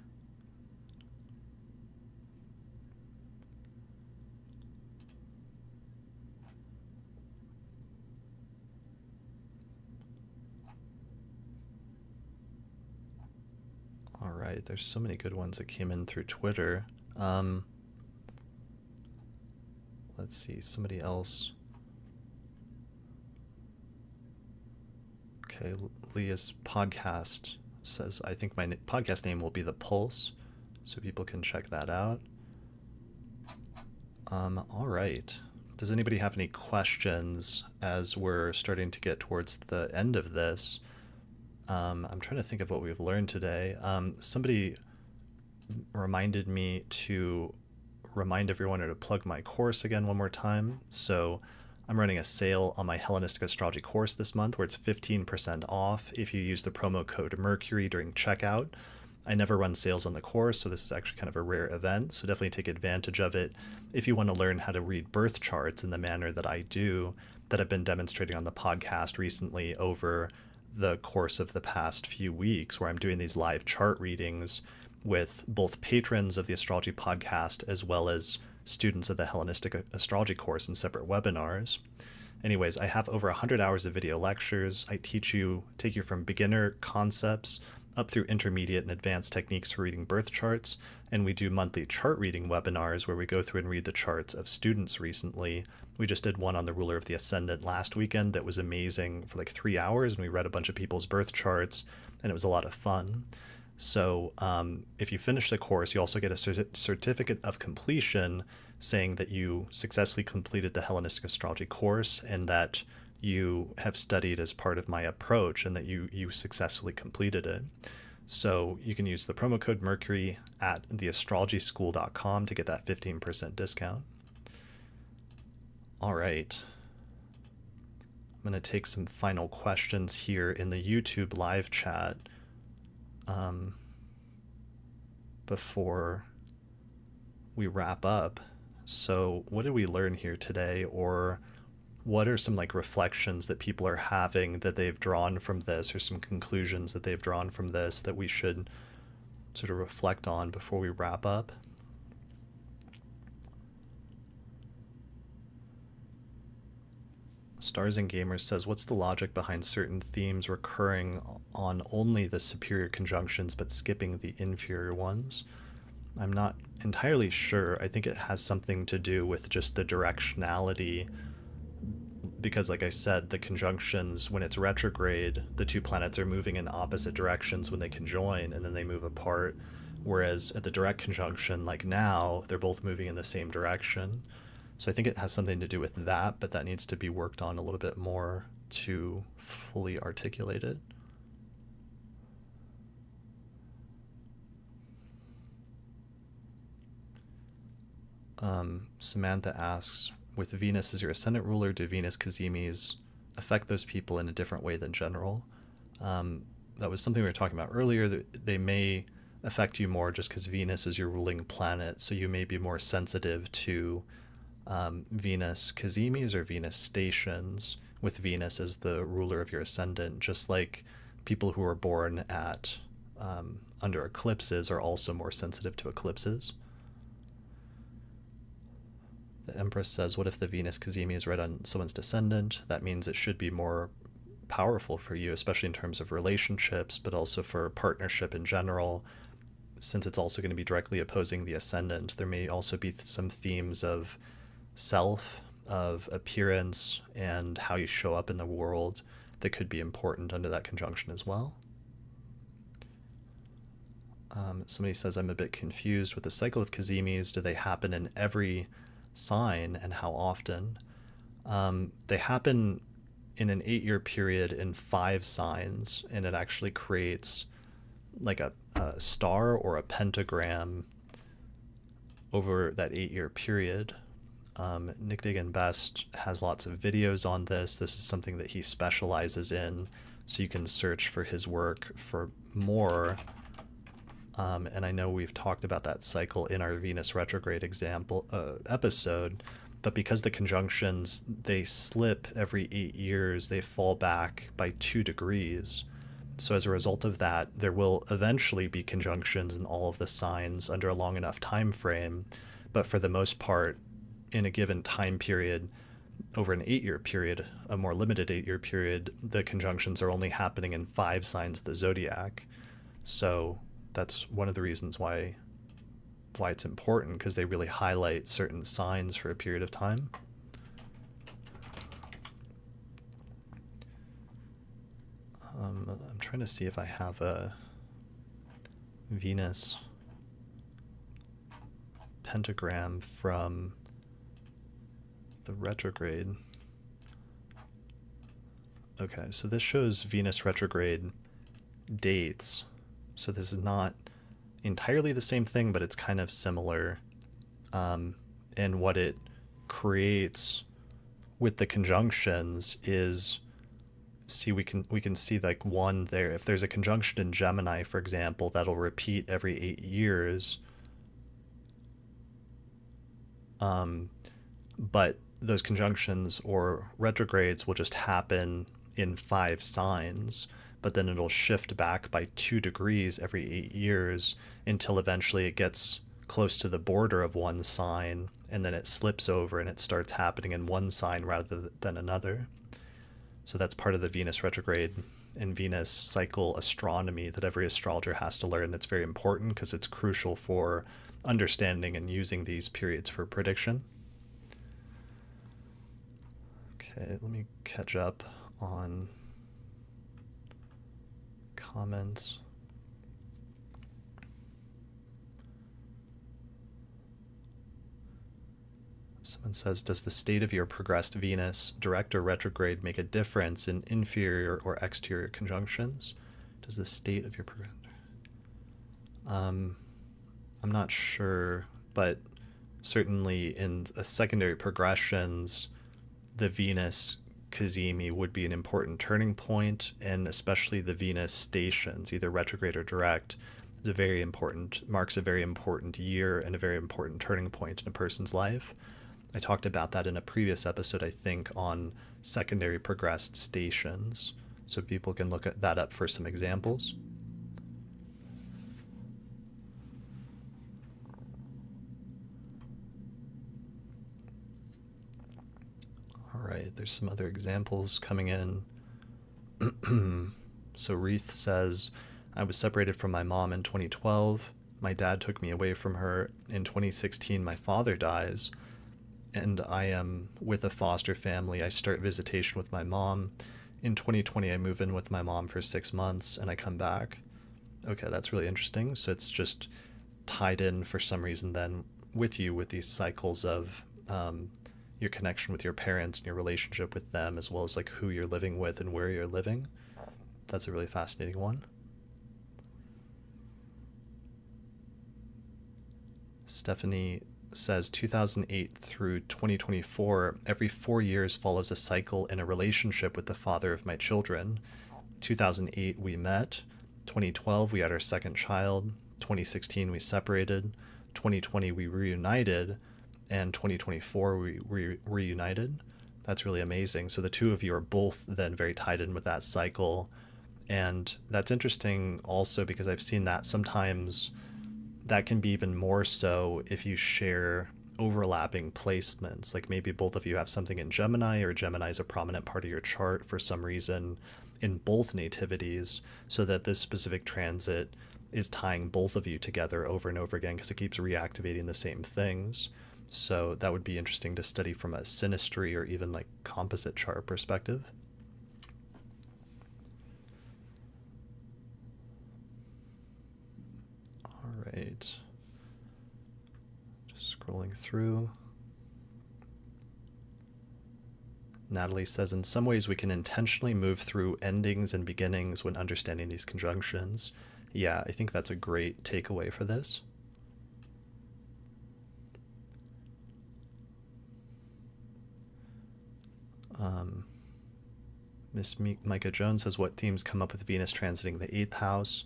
All right, there's so many good ones that came in through Twitter. Let's see, somebody else. Okay, Leah's podcast says, I think my podcast name will be The Pulse, so people can check that out. All right. Does anybody have any questions as we're starting to get towards the end of this? I'm trying to think of what we've learned today. Somebody reminded me to remind everyone to plug my course again one more time. So I'm running a sale on my Hellenistic Astrology course this month where it's 15% off if you use the promo code Mercury during checkout. I never run sales on the course, so this is actually kind of a rare event, so definitely take advantage of it if you want to learn how to read birth charts in the manner that I do, that I've been demonstrating on the podcast recently over the course of the past few weeks, where I'm doing these live chart readings with both patrons of the Astrology podcast as well as students of the Hellenistic Astrology course in separate webinars. Anyways, I have over 100 hours of video lectures. I take you from beginner concepts up through intermediate and advanced techniques for reading birth charts, and we do monthly chart reading webinars where we go through and read the charts of students recently. We just did one on the ruler of the ascendant last weekend that was amazing for like 3 hours, and we read a bunch of people's birth charts, and it was a lot of fun. So if you finish the course, you also get a certificate of completion saying that you successfully completed the Hellenistic Astrology course and that you have studied as part of my approach and that you successfully completed it. So you can use the promo code Mercury at theastrologyschool.com to get that 15% discount. All right. I'm going to take some final questions here in the YouTube live chat before we wrap up. So what did we learn here today, or what are some like reflections that people are having that they've drawn from this, or some conclusions that they've drawn from this that we should sort of reflect on before we wrap up? Stars and Gamers says, what's the logic behind certain themes recurring on only the superior conjunctions but skipping the inferior ones? I'm not entirely sure. I think it has something to do with just the directionality, because like I said, the conjunctions, when it's retrograde, the two planets are moving in opposite directions when they conjoin, and then they move apart. Whereas at the direct conjunction, like now, they're both moving in the same direction. So I think it has something to do with that, but that needs to be worked on a little bit more to fully articulate it. Samantha asks, with Venus as your ascendant ruler, do Venus Cazimis affect those people in a different way than general? That was something we were talking about earlier, that they may affect you more just because Venus is your ruling planet, so you may be more sensitive to Venus Cazimis or Venus stations, with Venus as the ruler of your ascendant, just like people who are born at under eclipses are also more sensitive to eclipses. The Empress says, what if the Venus Cazimi is right on someone's descendant? That means it should be more powerful for you, especially in terms of relationships, but also for partnership in general. Since it's also going to be directly opposing the ascendant, there may also be some themes of self, of appearance, and how you show up in the world that could be important under that conjunction as well. Somebody says, I'm a bit confused with the cycle of Cazimis. Do they happen in every sign, and how often? They happen in an 8-year period in 5 signs, and it actually creates like a star or a pentagram over that 8-year period. Nick Diggin Best has lots of videos on this. This is something that he specializes in, so you can search for his work for more. And I know we've talked about that cycle in our Venus retrograde episode, but because the conjunctions, they slip every 8 years, they fall back by 2 degrees. So as a result of that, there will eventually be conjunctions in all of the signs under a long enough time frame. But for the most part, in a given time period, over an 8-year period, a more limited 8-year period, the conjunctions are only happening in 5 signs of the zodiac. So that's one of the reasons why it's important, because they really highlight certain signs for a period of time. I'm trying to see if I have a Venus pentagram from the retrograde. Okay, so this shows Venus retrograde dates. So this is not entirely the same thing, but it's kind of similar. And what it creates with the conjunctions is, see, we can see like one there. If there's a conjunction in Gemini, for example, that'll repeat every 8 years. But those conjunctions or retrogrades will just happen in 5 signs. but then it'll shift back by 2 degrees every 8 years until eventually it gets close to the border of one sign, and then it slips over and it starts happening in one sign rather than another. So that's part of the Venus retrograde and Venus cycle astronomy that every astrologer has to learn. That's very important because it's crucial for understanding and using these periods for prediction. Okay, let me catch up on comments. Someone says, does the state of your progressed Venus, direct or retrograde, make a difference in inferior or exterior conjunctions? Does the state of your progressed... I'm not sure, but certainly in secondary progressions, the Venus Cazimi would be an important turning point, and especially the Venus stations, either retrograde or direct, marks a very important year and a very important turning point in a person's life. I talked about that in a previous episode, I think, on secondary progressed stations, so people can look at that up for some examples. All right, there's some other examples coming in. So Reith says, I was separated from my mom in 2012. My dad took me away from her. In 2016, my father dies, and I am with a foster family. I start visitation with my mom. In 2020, I move in with my mom for 6 months, and I come back. Okay, that's really interesting. So it's just tied in for some reason then with you with these cycles of your connection with your parents and your relationship with them, as well as like who you're living with and where you're living. That's a really fascinating one. Stephanie says 2008 through 2024, every 4 years follows a cycle in a relationship with the father of my children. 2008 we met, 2012 we had our second child, 2016 we separated, 2020 we reunited, and 2024 we reunited. That's really amazing. So the two of you are both then very tied in with that cycle. And that's interesting also because I've seen that sometimes that can be even more so if you share overlapping placements. Like maybe both of you have something in Gemini, or Gemini is a prominent part of your chart for some reason in both nativities, so that this specific transit is tying both of you together over and over again because it keeps reactivating the same things. So that would be interesting to study from a synastry or even like composite chart perspective. Right. Just scrolling through. Natalie says, in some ways we can intentionally move through endings and beginnings when understanding these conjunctions. Yeah, I think that's a great takeaway for this. Miss Micah Jones says, what themes come up with Venus transiting the 8th house?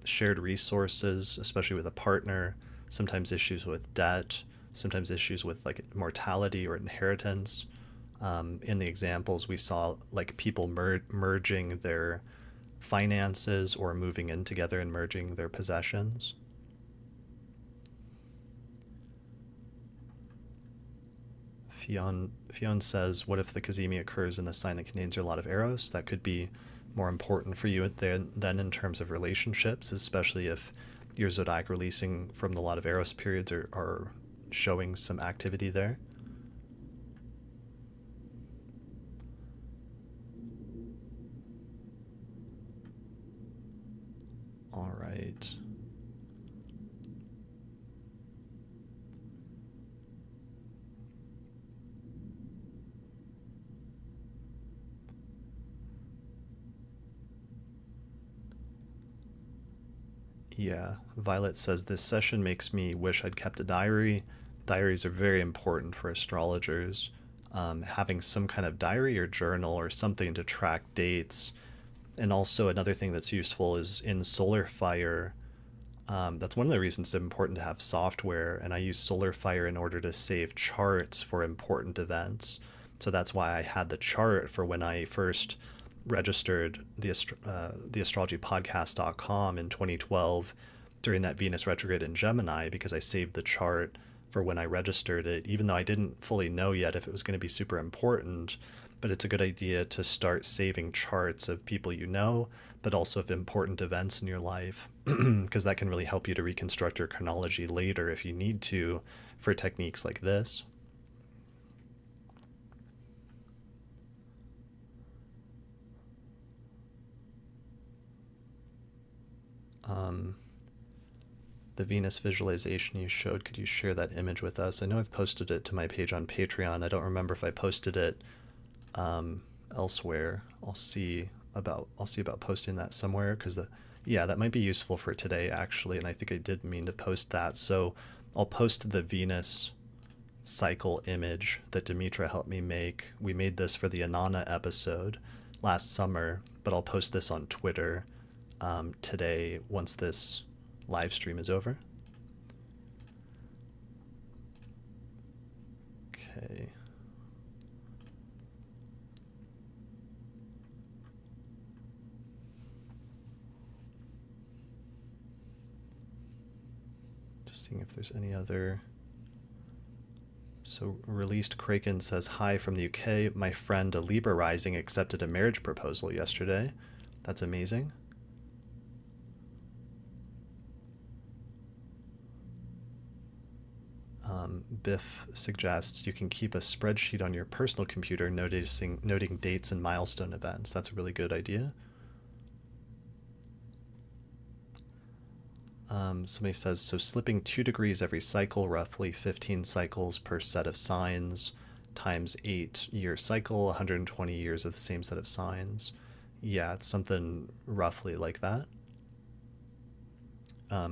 Shared resources, especially with a partner, sometimes issues with debt, sometimes issues with like mortality or inheritance. In the examples we saw like people merging their finances or moving in together and merging their possessions. Fionn says, what if the Cazimi occurs in the sign that contains a lot of Eros? That could be more important for you then in terms of relationships, especially if your zodiac releasing from the lot of Eros periods are showing some activity there. All right. Yeah, Violet says, this session makes me wish I'd kept a diary. Diaries are very important for astrologers. Having some kind of diary or journal or something to track dates. And also another thing that's useful is in SolarFire. That's one of the reasons it's important to have software, and I use SolarFire in order to save charts for important events. So that's why I had the chart for when I first registered the astrologypodcast.com in 2012 during that Venus retrograde in Gemini, because I saved the chart for when I registered it, even though I didn't fully know yet if it was going to be super important. But it's a good idea to start saving charts of people you know, but also of important events in your life, because that can really help you to reconstruct your chronology later if you need to for techniques like this. The Venus visualization you showed, could you share that image with us? I know I've posted it to my page on Patreon. I don't remember if I posted it elsewhere. I'll see about posting that somewhere, because that might be useful for today actually, and I think I did mean to post that. So I'll post the Venus cycle image that Demetra helped me make. We made this for the Anana episode last summer, but I'll post this on Twitter today once this live stream is over. Okay. Just seeing if there's any other. So Released Kraken says, hi from the UK. My friend, a Libra rising, accepted a marriage proposal yesterday. That's amazing. Biff suggests you can keep a spreadsheet on your personal computer noting dates and milestone events. That's a really good idea. Somebody says, so slipping 2 degrees every cycle, roughly 15 cycles per set of signs, times 8-year cycle, 120 years of the same set of signs. Yeah, it's something roughly like that.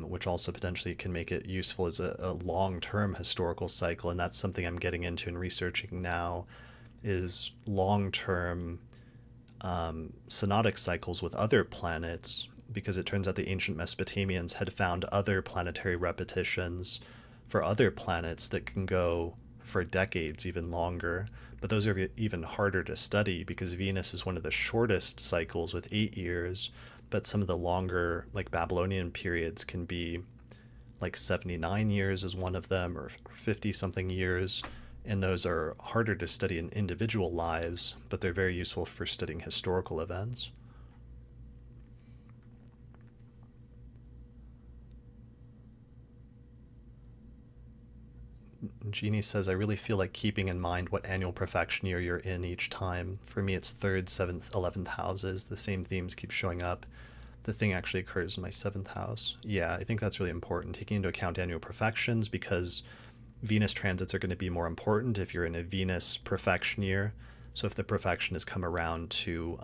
Which also potentially can make it useful as a long-term historical cycle, and that's something I'm getting into and researching now, is long-term synodic cycles with other planets, because it turns out the ancient Mesopotamians had found other planetary repetitions for other planets that can go for decades, even longer. But those are even harder to study because Venus is one of the shortest cycles with 8 years, but some of the longer, like Babylonian periods, can be like 79 years is one of them, or 50 something years. And those are harder to study in individual lives, but they're very useful for studying historical events. Jeannie says, I really feel like keeping in mind what annual profection year you're in each time. For me, it's 3rd, 7th, 11th houses. The same themes keep showing up. The thing actually occurs in my 7th house. Yeah, I think that's really important, taking into account annual profections, because Venus transits are going to be more important if you're in a Venus profection year. So if the profection has come around to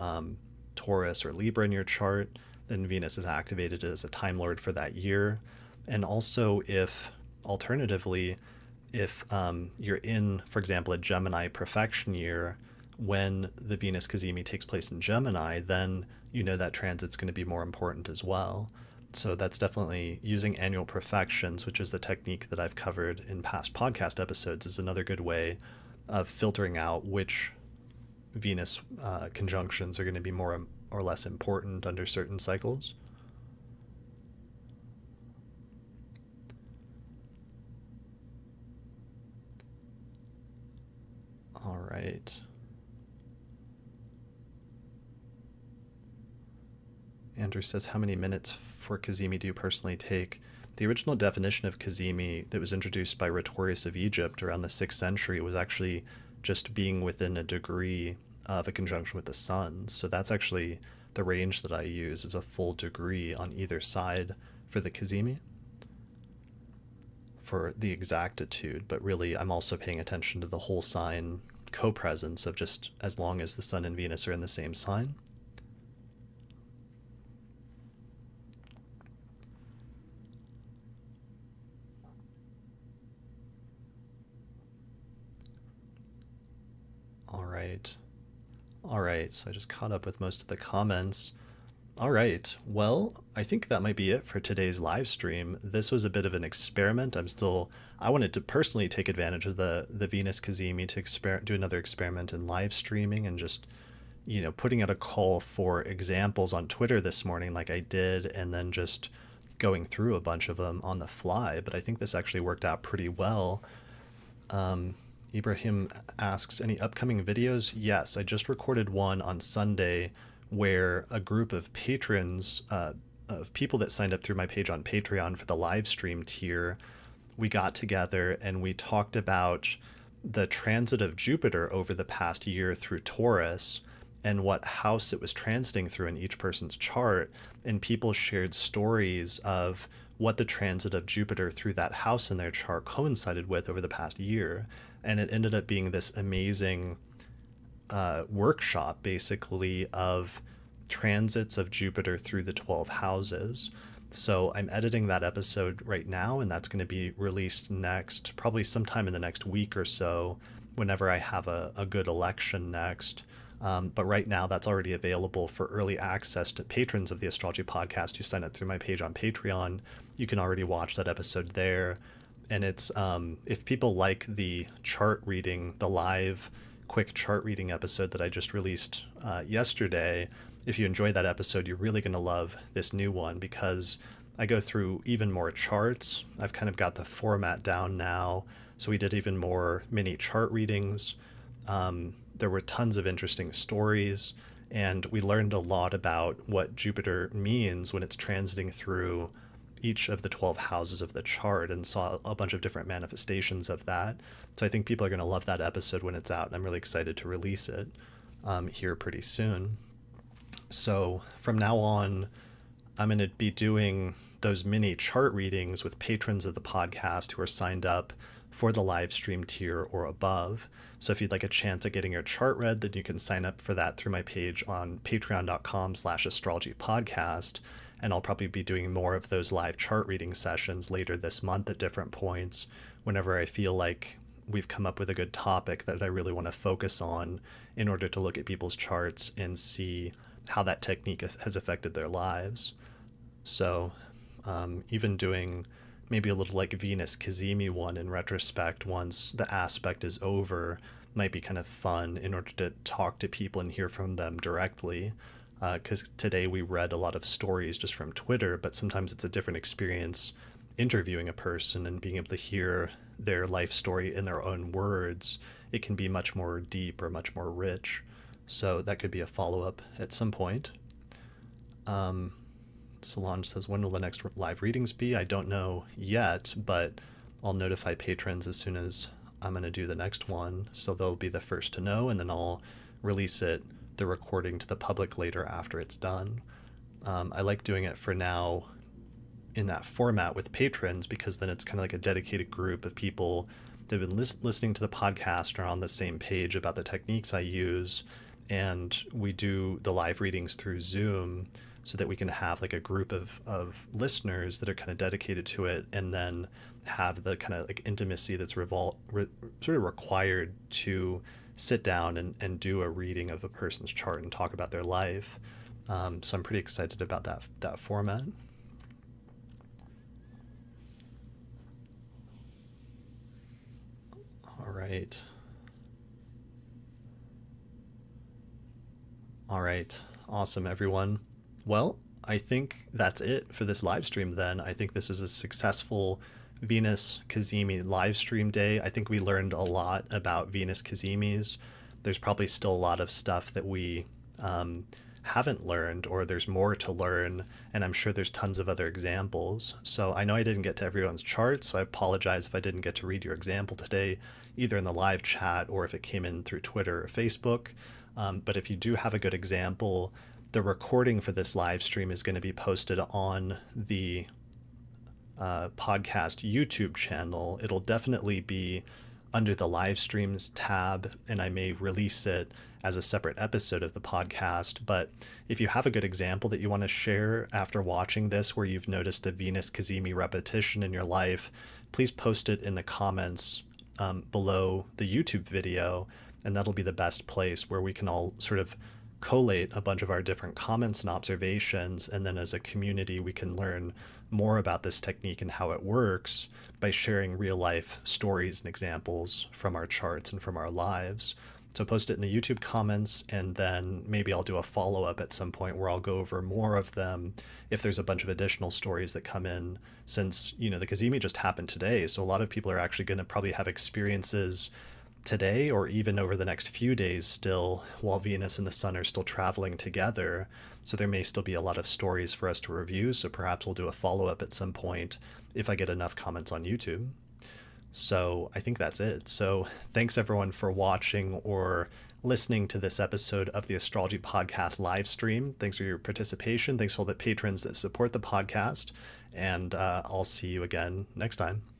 Taurus or Libra in your chart, then Venus is activated as a Time Lord for that year. And also if, alternatively, if you're in, for example, a Gemini profection year, when the Venus Cazimi takes place in Gemini, then you know that transit's going to be more important as well. So that's definitely using annual profections, which is the technique that I've covered in past podcast episodes, is another good way of filtering out which Venus conjunctions are going to be more or less important under certain cycles. All right. Andrew says, how many minutes for Cazimi do you personally take? The original definition of Cazimi that was introduced by Rhetorius of Egypt around the 6th century was actually just being within a degree of a conjunction with the sun. So that's actually the range that I use, is a full degree on either side for the Cazimi, for the exactitude. But really, I'm also paying attention to the whole sign co-presence of just as long as the sun and Venus are in the same sign. All right, so I just caught up with most of the comments. All right, well, I think that might be it for today's live stream. This was a bit of an experiment. I wanted to personally take advantage of the Venus Cazimi to do another experiment in live streaming and just putting out a call for examples on Twitter this morning like I did, and then just going through a bunch of them on the fly. But I think this actually worked out pretty well. Ibrahim asks, any upcoming videos? Yes, I just recorded one on Sunday where a group of patrons, of people that signed up through my page on Patreon for the live stream tier, we got together and we talked about the transit of Jupiter over the past year through Taurus and what house it was transiting through in each person's chart. And people shared stories of what the transit of Jupiter through that house in their chart coincided with over the past year. And it ended up being this amazing workshop, basically, of transits of Jupiter through the 12 houses. So I'm editing that episode right now, and that's going to be released next, probably sometime in the next week or so, whenever I have a good election next. But right now, that's already available for early access to patrons of the Astrology podcast who sign up through my page on Patreon. You can already watch that episode there. And it's, if people like the chart reading, the live quick chart reading episode that I just released yesterday, if you enjoy that episode, you're really going to love this new one because I go through even more charts. I've kind of got the format down now. So we did even more mini chart readings. There were tons of interesting stories, and we learned a lot about what Jupiter means when it's transiting through each of the 12 houses of the chart, and saw a bunch of different manifestations of that. So I think people are going to love that episode when it's out, and I'm really excited to release it here pretty soon. So from now on, I'm going to be doing those mini chart readings with patrons of the podcast who are signed up for the live stream tier or above. So if you'd like a chance at getting your chart read, then you can sign up for that through my page on patreon.com/astrologypodcast. And I'll probably be doing more of those live chart reading sessions later this month at different points, whenever I feel like we've come up with a good topic that I really want to focus on in order to look at people's charts and see how that technique has affected their lives. So even doing maybe a little like Venus Cazimi one in retrospect once the aspect is over might be kind of fun in order to talk to people and hear from them directly. Because today we read a lot of stories just from Twitter, but sometimes it's a different experience interviewing a person and being able to hear their life story in their own words. It can be much more deep or much more rich. So that could be a follow-up at some point. Solange says, when will the next live readings be? I don't know yet, but I'll notify patrons as soon as I'm going to do the next one. So they'll be the first to know, and then I'll release the recording to the public later after it's done. I like doing it for now in that format with patrons because then it's kind of like a dedicated group of people that have been listening to the podcast or on the same page about the techniques I use. And we do the live readings through Zoom so that we can have like a group of listeners that are kind of dedicated to it, and then have the kind of like intimacy that's sort of required to sit down and do a reading of a person's chart and talk about their life. So I'm pretty excited about that format. All right. Awesome, everyone. Well, I think that's it for this live stream then. I think this is a successful Venus Cazimi live stream day. I think we learned a lot about Venus Cazimis. There's probably still a lot of stuff that we haven't learned, or there's more to learn, and I'm sure there's tons of other examples. So I know I didn't get to everyone's charts, so I apologize if I didn't get to read your example today, either in the live chat or if it came in through Twitter or Facebook. But if you do have a good example, the recording for this live stream is going to be posted on the podcast YouTube channel. It'll definitely be under the live streams tab, and I may release it as a separate episode of the podcast. But if you have a good example that you want to share after watching this, where you've noticed a Venus Cazimi repetition in your life, please post it in the comments below the YouTube video, and that'll be the best place where we can all sort of collate a bunch of our different comments and observations, and then as a community we can learn more about this technique and how it works by sharing real life stories and examples from our charts and from our lives. So post it in the YouTube comments, and then maybe I'll do a follow-up at some point where I'll go over more of them if there's a bunch of additional stories that come in, since, you know, the Cazimi just happened today. So a lot of people are actually going to probably have experiences today or even over the next few days still, while Venus and the Sun are still traveling together. So there may still be a lot of stories for us to review. So perhaps we'll do a follow-up at some point if I get enough comments on YouTube. So I think that's it. So thanks everyone for watching or listening to this episode of the Astrology Podcast live stream. Thanks for your participation. Thanks to all the patrons that support the podcast. And I'll see you again next time.